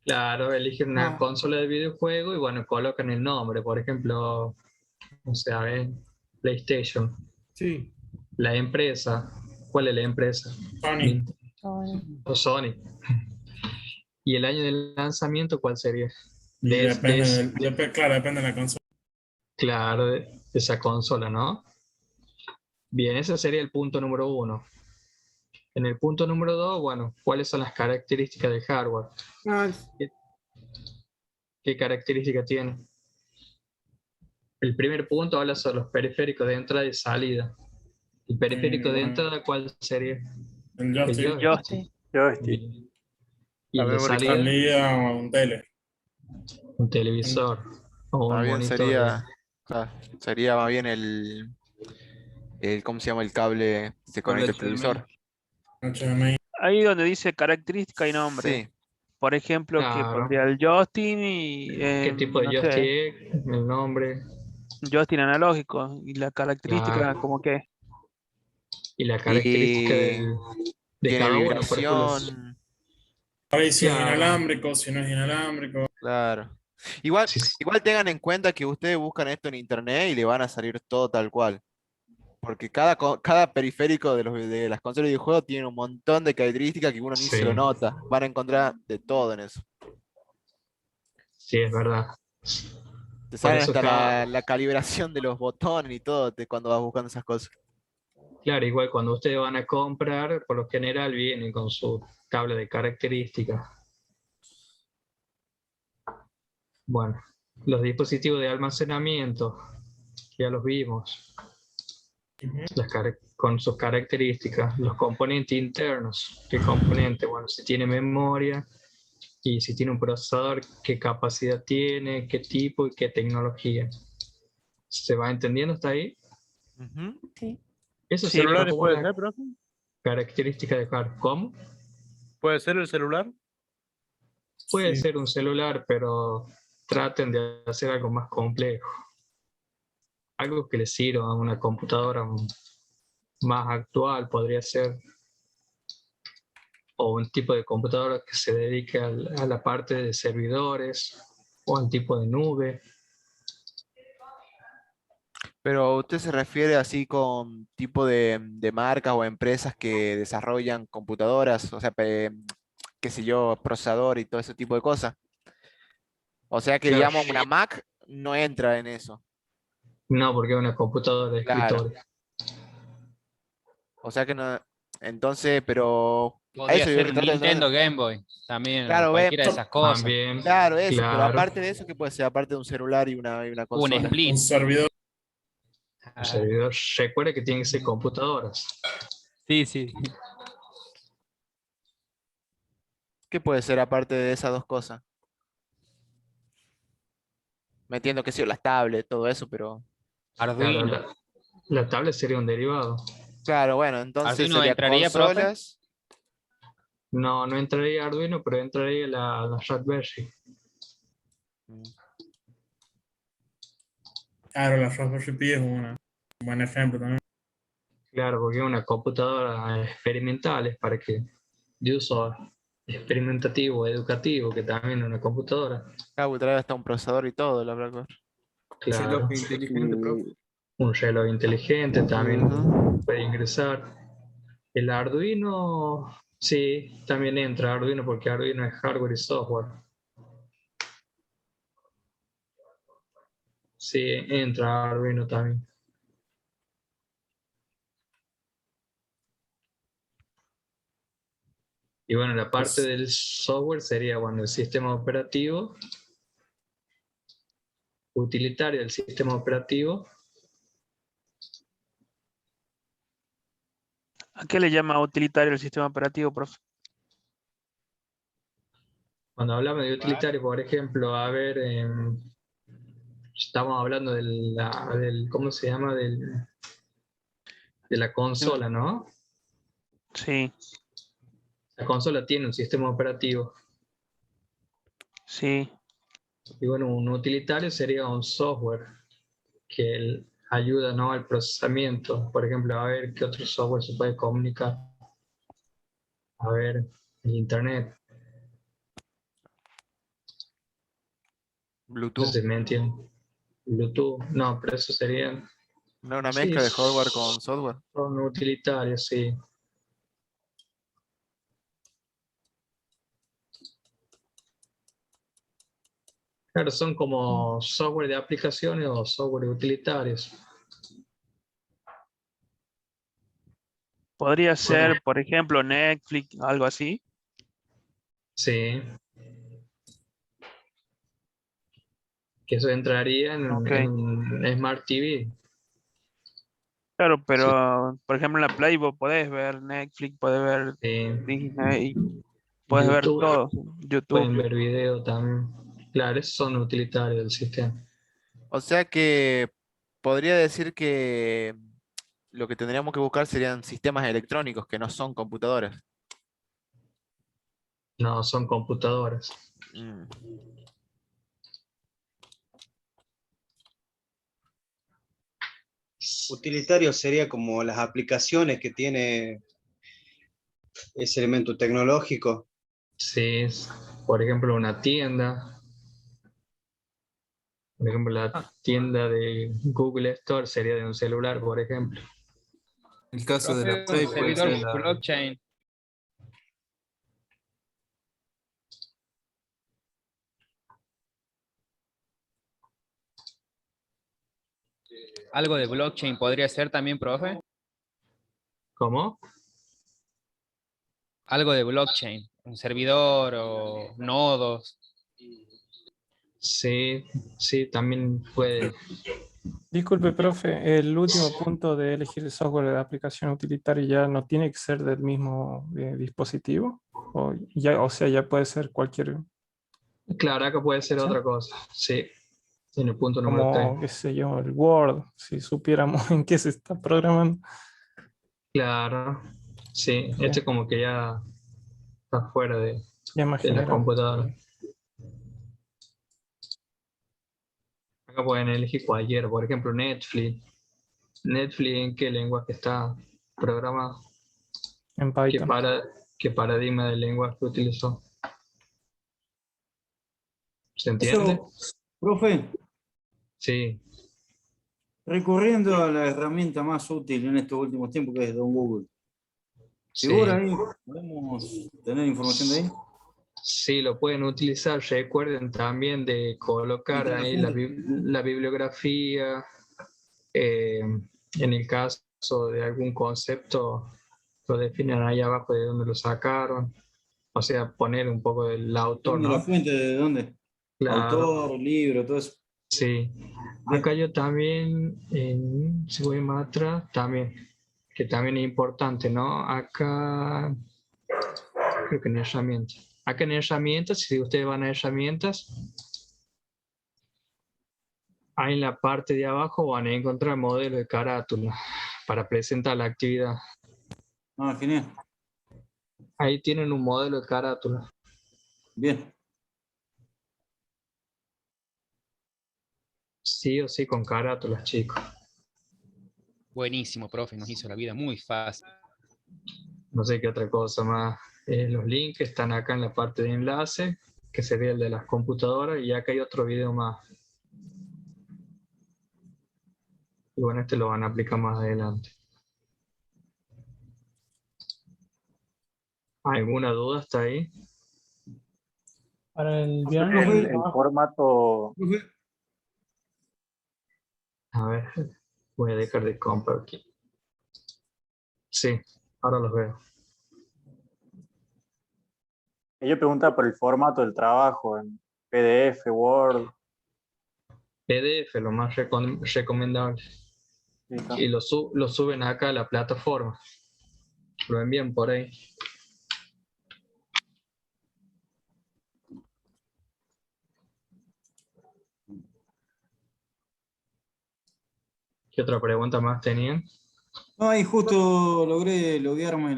Claro, eligen una consola de videojuego y bueno, colocan el nombre, por ejemplo, o sea, PlayStation. Sí. La empresa, ¿cuál es la empresa? Sony. O Sony. ¿Y el año de lanzamiento cuál sería? Claro, depende de la consola. Claro, de esa consola, ¿no? Bien, ese sería el punto número 1. En el punto número 2, bueno, ¿cuáles son las características del hardware? ¿Qué características tiene? El primer punto habla sobre los periféricos de entrada y salida. ¿El periférico de entrada cuál sería? El joystick. ¿Y el de salida? Salida o un tele. Un televisor. O un Más bien monitor. sería más bien el ¿cómo se llama el cable que se conecta al televisor? Ahí donde dice característica y nombre. Sí. Por ejemplo, que Claro. pondría el joystick y... ¿Qué tipo de no sé, joystick? El nombre. joystick analógico. Y la característica, Claro. como que... Y la característica de tiene cada uno, por ejemplo. vibración. Ahí si es Claro. inalámbrico, si no es inalámbrico. Claro. Igual tengan en cuenta que ustedes buscan esto en internet y le van a salir todo tal cual. Porque cada periférico de las consolas de videojuegos tiene un montón de características que uno ni se lo nota. Van a encontrar de todo en eso. Sí, es verdad. Te Por salen eso hasta la calibración de los botones y todo cuando vas buscando esas cosas. Claro, igual cuando ustedes van a comprar, por lo general vienen con su tabla de características. Bueno, los dispositivos de almacenamiento, ya los vimos, con sus características. Los componentes internos, ¿qué componente? Bueno, si tiene memoria y si tiene un procesador, qué capacidad tiene, qué tipo y qué tecnología. ¿Se va entendiendo hasta ahí? Sí. Eso sería ¿Celulares como puede una ser, profe? característica de hardware. ¿Cómo? ¿Puede ser el celular? Puede ser un celular, pero traten de hacer algo más complejo. Algo que les sirva a una computadora más actual podría ser, o un tipo de computadora que se dedique a la parte de servidores o al tipo de nube. Pero usted se refiere así con tipo de marcas o empresas que desarrollan computadoras, o sea, qué sé yo, procesador y todo ese tipo de cosas. O sea que, Claro. digamos, una Mac no entra en eso. No, porque es una computadora de Claro. escritorio. O sea que no. Entonces, pero Podría eso yo ser trato de Nintendo entender. Game Boy también, o Claro, cualquiera de esas cosas. También, Claro, eso, pero claro. aparte de eso, ¿qué puede ser? Aparte de un celular y una Un consola. split. Un servidor. Un servidor, recuerde que tienen que ser computadoras. Sí, sí. ¿Qué puede ser aparte de esas dos cosas? Me entiendo que sí, las tablets, todo eso, pero... Claro, Arduino. la tablet sería un derivado. Claro, bueno, entonces ¿Arduino sería entraría, profe? consolas. No, no entraría Arduino, pero entraría la Raspberry. Claro, la Raspberry Pi es un buen ejemplo también. Claro, porque es una computadora experimental, es para que de uso experimentativo, educativo, que también es una computadora. Claro, trae hasta un procesador y todo, la verdad. Claro. Reloj inteligente, profe. Un reloj inteligente también Ujú. puede ingresar. El Arduino, sí, también entra Arduino porque Arduino es hardware y software. Sí, entra Arduino también. Y bueno, la parte del software sería cuando el sistema operativo, utilitario del sistema operativo. ¿A qué le llama utilitario el sistema operativo, profe? Cuando hablamos de utilitario, por ejemplo, a ver, estamos hablando del ¿cómo se llama? De la consola, ¿no? Sí, La consola tiene un sistema operativo. sí. Y bueno, un utilitario sería un software que ayuda, ¿no?, al procesamiento. Por ejemplo, a ver qué otro software se puede comunicar. A ver, el Internet. No Bluetooth. sé si me entienden. Bluetooth, no, pero eso sería... No, una Sí, mezcla de hardware con software. son utilitarios, sí. Claro, son como software de aplicaciones o software utilitarios. Podría ser, por ejemplo, Netflix, algo así. Sí. Que eso entraría Ok. en un Smart TV. Claro, pero por ejemplo en la Play vos podés ver Netflix, podés ver Disney, podés ver YouTube, todo, YouTube. pueden ver video también. Claro, esos son utilitarios del sistema. O sea que podría decir que lo que tendríamos que buscar serían sistemas electrónicos que no son computadoras. No, son computadoras. Mm. Utilitario sería como las aplicaciones que tiene ese elemento tecnológico. Sí, por ejemplo, una tienda. Por ejemplo, la tienda de Google Store sería de un celular, por ejemplo. El caso de Profe, la Play un puede servidor ser la... blockchain. Algo de blockchain podría ser también, profe. ¿Cómo? Algo de blockchain, un servidor o nodos. Sí, sí, también puede. Disculpe, profe, el último punto de elegir el software de aplicación utilitaria ya no tiene que ser del mismo dispositivo, o sea, ya puede ser cualquier, Claro, acá puede ser otra cosa. Sí, en el punto número como, 3. qué sé yo, el Word, si supiéramos en qué se está programando. Claro, sí, este como que ya está fuera Ya más de la general. computadora. Acá pueden elegir cualquiera, por ejemplo, Netflix. Netflix, ¿en qué lenguaje está programado? En Python. ¿Qué paradigma de lenguaje utilizó? ¿Se entiende? Eso, profe, Sí. recurriendo a la herramienta más útil en estos últimos tiempos, que es Don Google. Sí. ¿Figura ahí? ¿Podemos tener información de ahí? Sí, lo pueden utilizar. Recuerden también de colocar ahí la bibliografía. En el caso de algún concepto, lo definen ahí abajo de dónde lo sacaron. O sea, poner un poco del autor, ¿De la ¿no? fuente de dónde? Claro. Autor, libro, todo eso. Sí. Acá yo también, si voy más atrás, también, que también es importante, ¿no? Acá, creo que en herramientas. Acá en herramientas, si ustedes van a herramientas, ahí en la parte de abajo van a encontrar modelo de carátula para presentar la actividad. Ah, genial. Ahí tienen un modelo de carátula. Bien. Sí o sí con carátulas, chicos. Buenísimo, profe, nos hizo la vida muy fácil. No sé qué otra cosa más. Los links están acá en la parte de enlace, que sería el de las computadoras, y acá hay otro video más. Y bueno, este lo van a aplicar más adelante. ¿Alguna duda hasta ahí? Para el viernes. El formato. A ver, voy a dejar de compartir. Sí, ahora los veo. Yo preguntaba por el formato del trabajo, en PDF, Word. PDF, lo más recomendable. Y lo suben acá a la plataforma. Lo envían por ahí. ¿Qué otra pregunta más tenían? No, ahí justo logré loguearme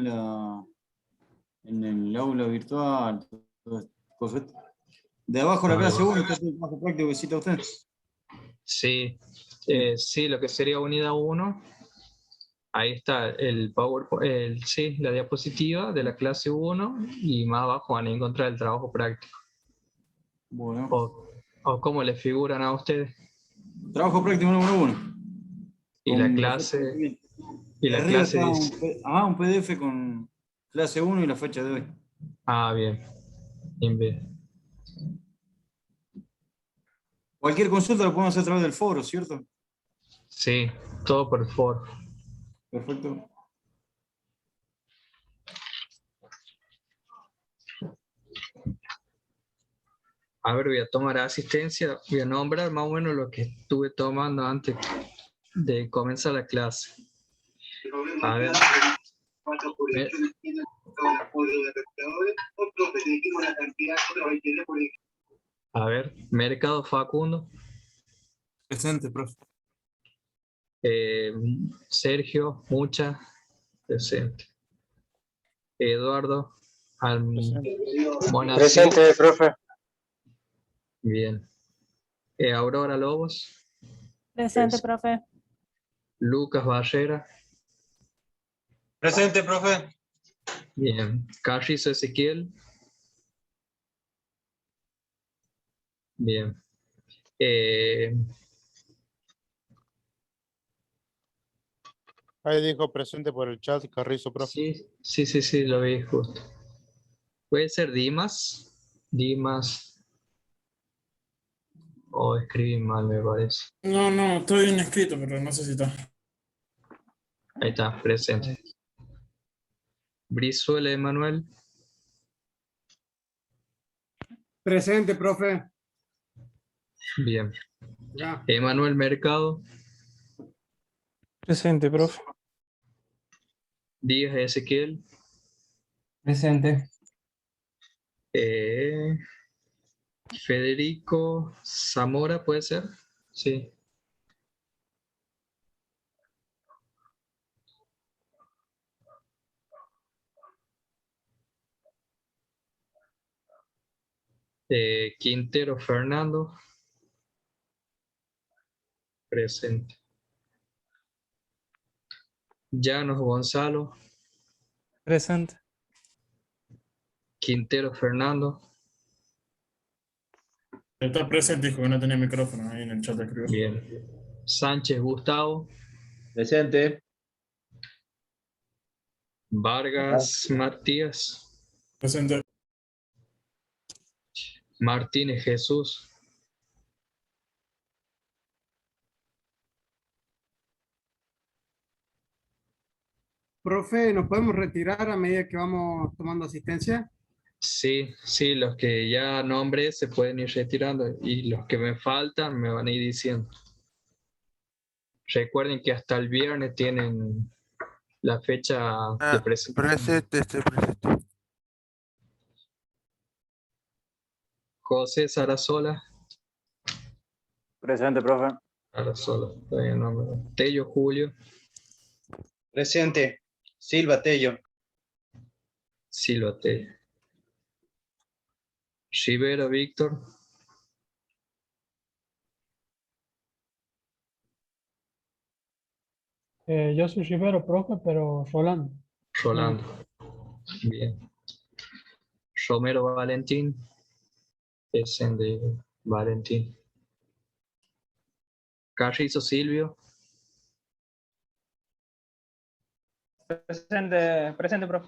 en el aula virtual. Todas estas cosas. De abajo la clase 1 está todo el trabajo práctico que cita usted. Sí, sí, lo que sería unidad 1. Ahí está el PowerPoint, sí, la diapositiva de la clase 1 y más abajo van a encontrar el trabajo práctico. Bueno. O cómo le figuran a ustedes. Trabajo práctico número 1. Y la clase. Y la arriba clase está un PDF con clase 1 y la fecha de hoy. Ah, bien. Bien. Cualquier consulta lo podemos hacer a través del foro, ¿cierto? Sí, todo por el foro. Perfecto. A ver, voy a tomar asistencia, voy a nombrar más o menos lo que estuve tomando antes de comenzar la clase. A ver. A ver, Mercado Facundo. Presente, profe. Sergio, Mucha, presente. Eduardo, Monacid. Presente, profe. Bien. Aurora Lobos. Presente, profe. Lucas Barrera. Presente, profe. Bien. Carrizo Ezequiel. Bien. Ahí dijo presente por el chat, Carrizo, profe. Sí, lo vi justo. Puede ser Dimas. O escribí mal, me parece. No, estoy bien escrito, pero no sé si está. Ahí está, presente. Brizuela Emanuel. Presente, profe. Bien. Ya. Emanuel Mercado. Presente, profe. Díaz Ezequiel. Presente. Federico Zamora, ¿puede ser? Sí. Quintero Fernando. Presente. Llanos Gonzalo. Presente. Quintero Fernando. Está presente, dijo que no tenía micrófono, ahí en el chat escribió. Bien. Sánchez Gustavo. Presente. Vargas Matías. Presente. Martínez Jesús. Profe, ¿nos podemos retirar a medida que vamos tomando asistencia? Sí, sí, los que ya nombré se pueden ir retirando y los que me faltan me van a ir diciendo. Recuerden que hasta el viernes tienen la fecha de presentación. Presente. José Sarasola. Presente, profe. Sarasola, todavía no. Tello Julio. Presente. Silva Tello. Silva Tello. Rivera Víctor. Yo soy Rivero, profe, pero Rolando. Rolando. Bien. Romero Valentín. Presente Valentín. Carrizo Silvio. Presente, profe.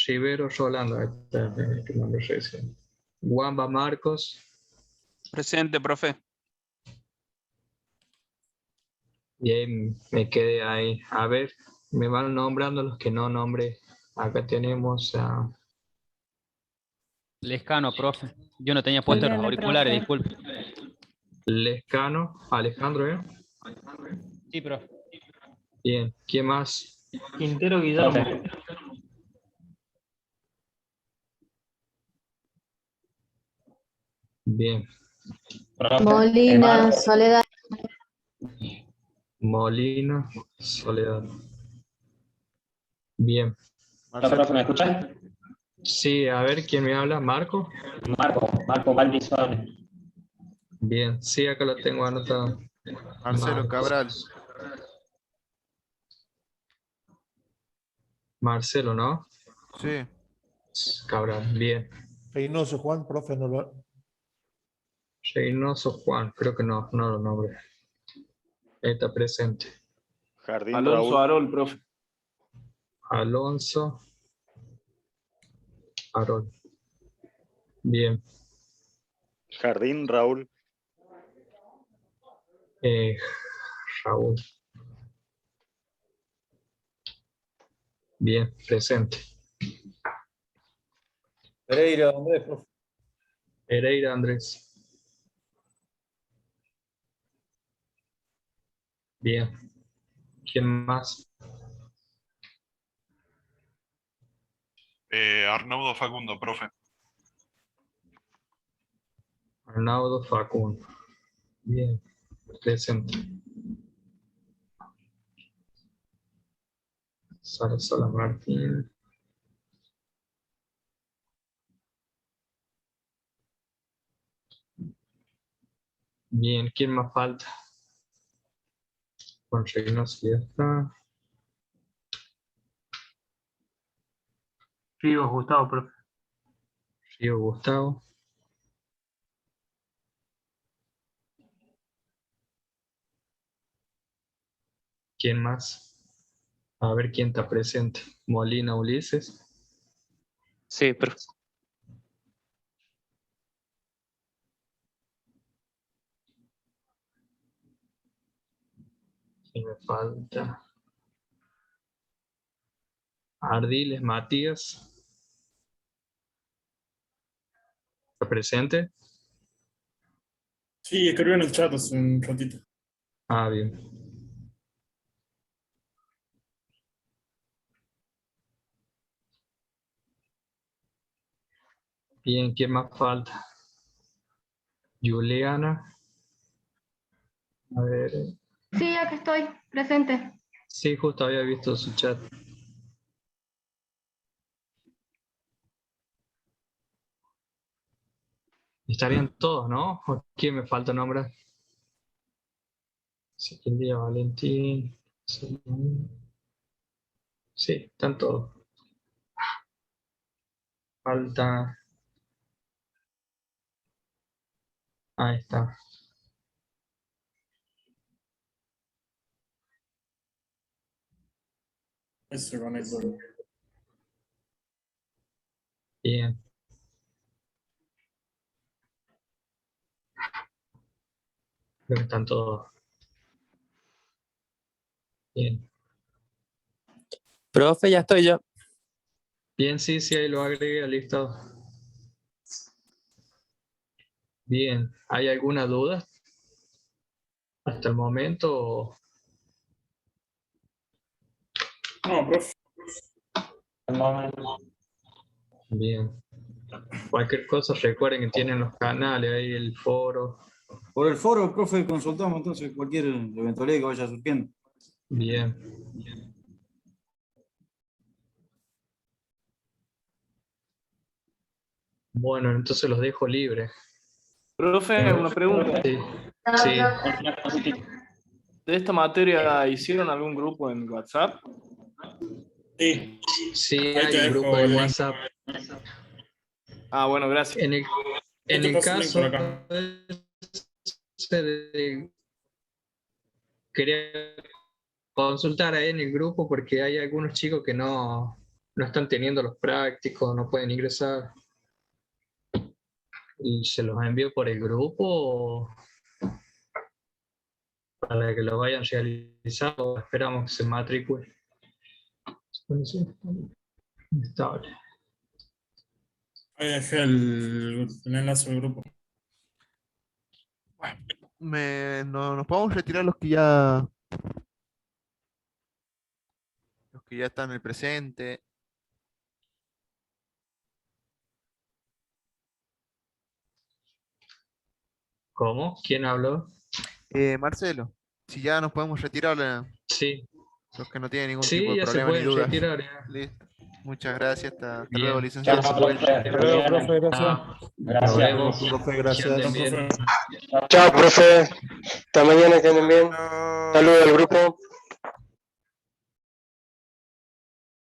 Rivero Rolando. Ahí está, que no lo recién. Guamba Marcos. Presente, profe. Y ahí me quedé ahí. A ver, me van nombrando los que no nombré. Acá tenemos a Lescano, profe. Yo no tenía puesto los Dígale, auriculares, profe. disculpe. Lescano, Alejandro, ¿eh? Sí, profe. Bien, ¿quién más? Quintero Guillermo. Bien. Molina, Soledad. Molina, Soledad. Bien. Profe, ¿me escuchas? Sí, a ver, ¿quién me habla? ¿Marco? Marco Valdizone. Bien, sí, acá lo tengo anotado. Marcelo Cabral. Marcelo, ¿no? Sí. Cabral, bien. Reynoso Juan, profe, no lo... Reynoso Juan, creo que no lo nombré. Está presente. Jardín Alonso Raúl. Arol, profe. Alonso Arol. Bien. Jardín Raúl. Raúl. Bien, presente. Pereira Andrés, profe. Pereira Andrés. Bien. ¿Quién más? Arnaudo Facundo, profe. Arnaudo Facundo. Bien, presente. Sarasola Martín. Bien, ¿quién más falta? Juan Reynoso ya está. Río Gustavo, profe. Río Gustavo. ¿Quién más? A ver quién está presente. Molina Ulises. Sí, profe. ¿Quién me falta? Ardiles Matías. ¿Está presente? Sí, escribió en el chat hace un ratito. Ah, bien. Bien, ¿quién más falta? Juliana. A ver. Sí, acá estoy, presente. Sí, justo había visto su chat. Estarían todos, ¿no? ¿O quién me falta nombrar? Día Valentín. Sí. Sí, están todos. Falta. Ahí está. Ese se conectó. Bien. Creo que están todos. Bien. Profe, ya estoy yo. Bien, sí, ahí lo agregué al listado. Bien, ¿hay alguna duda hasta el momento? No, profe. Bien. Cualquier cosa, recuerden que tienen los canales ahí, el foro. Por el foro, profe, consultamos entonces cualquier eventualidad que vaya surgiendo. Bien. Bueno, entonces los dejo libres. Profe, una pregunta. Sí. ¿De esta materia hicieron algún grupo en WhatsApp? Sí, hay un grupo de WhatsApp. Ah, bueno, gracias. En el caso quería consultar ahí en el grupo porque hay algunos chicos que no están teniendo los prácticos, no pueden ingresar. ¿Y se los envío por el grupo para que lo vayan realizando? Esperamos que se matricule. Estable. Ahí dejé el enlace del grupo. Nos podemos retirar los que ya están en el presente. ¿Cómo? ¿Quién habló? Marcelo, si ya nos podemos retirar. Sí. Los que no tienen ningún Sí, tipo de ya se problema ni pueden dudas. retirar, ya. Listo. Muchas gracias. Hasta Bien. luego, licenciado. Hasta luego, profe, gracias. Nos vemos. Profe, gracias. Chao, profe. Hasta mañana, que anden bien. Saludos al grupo.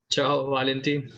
Chao, Valentín.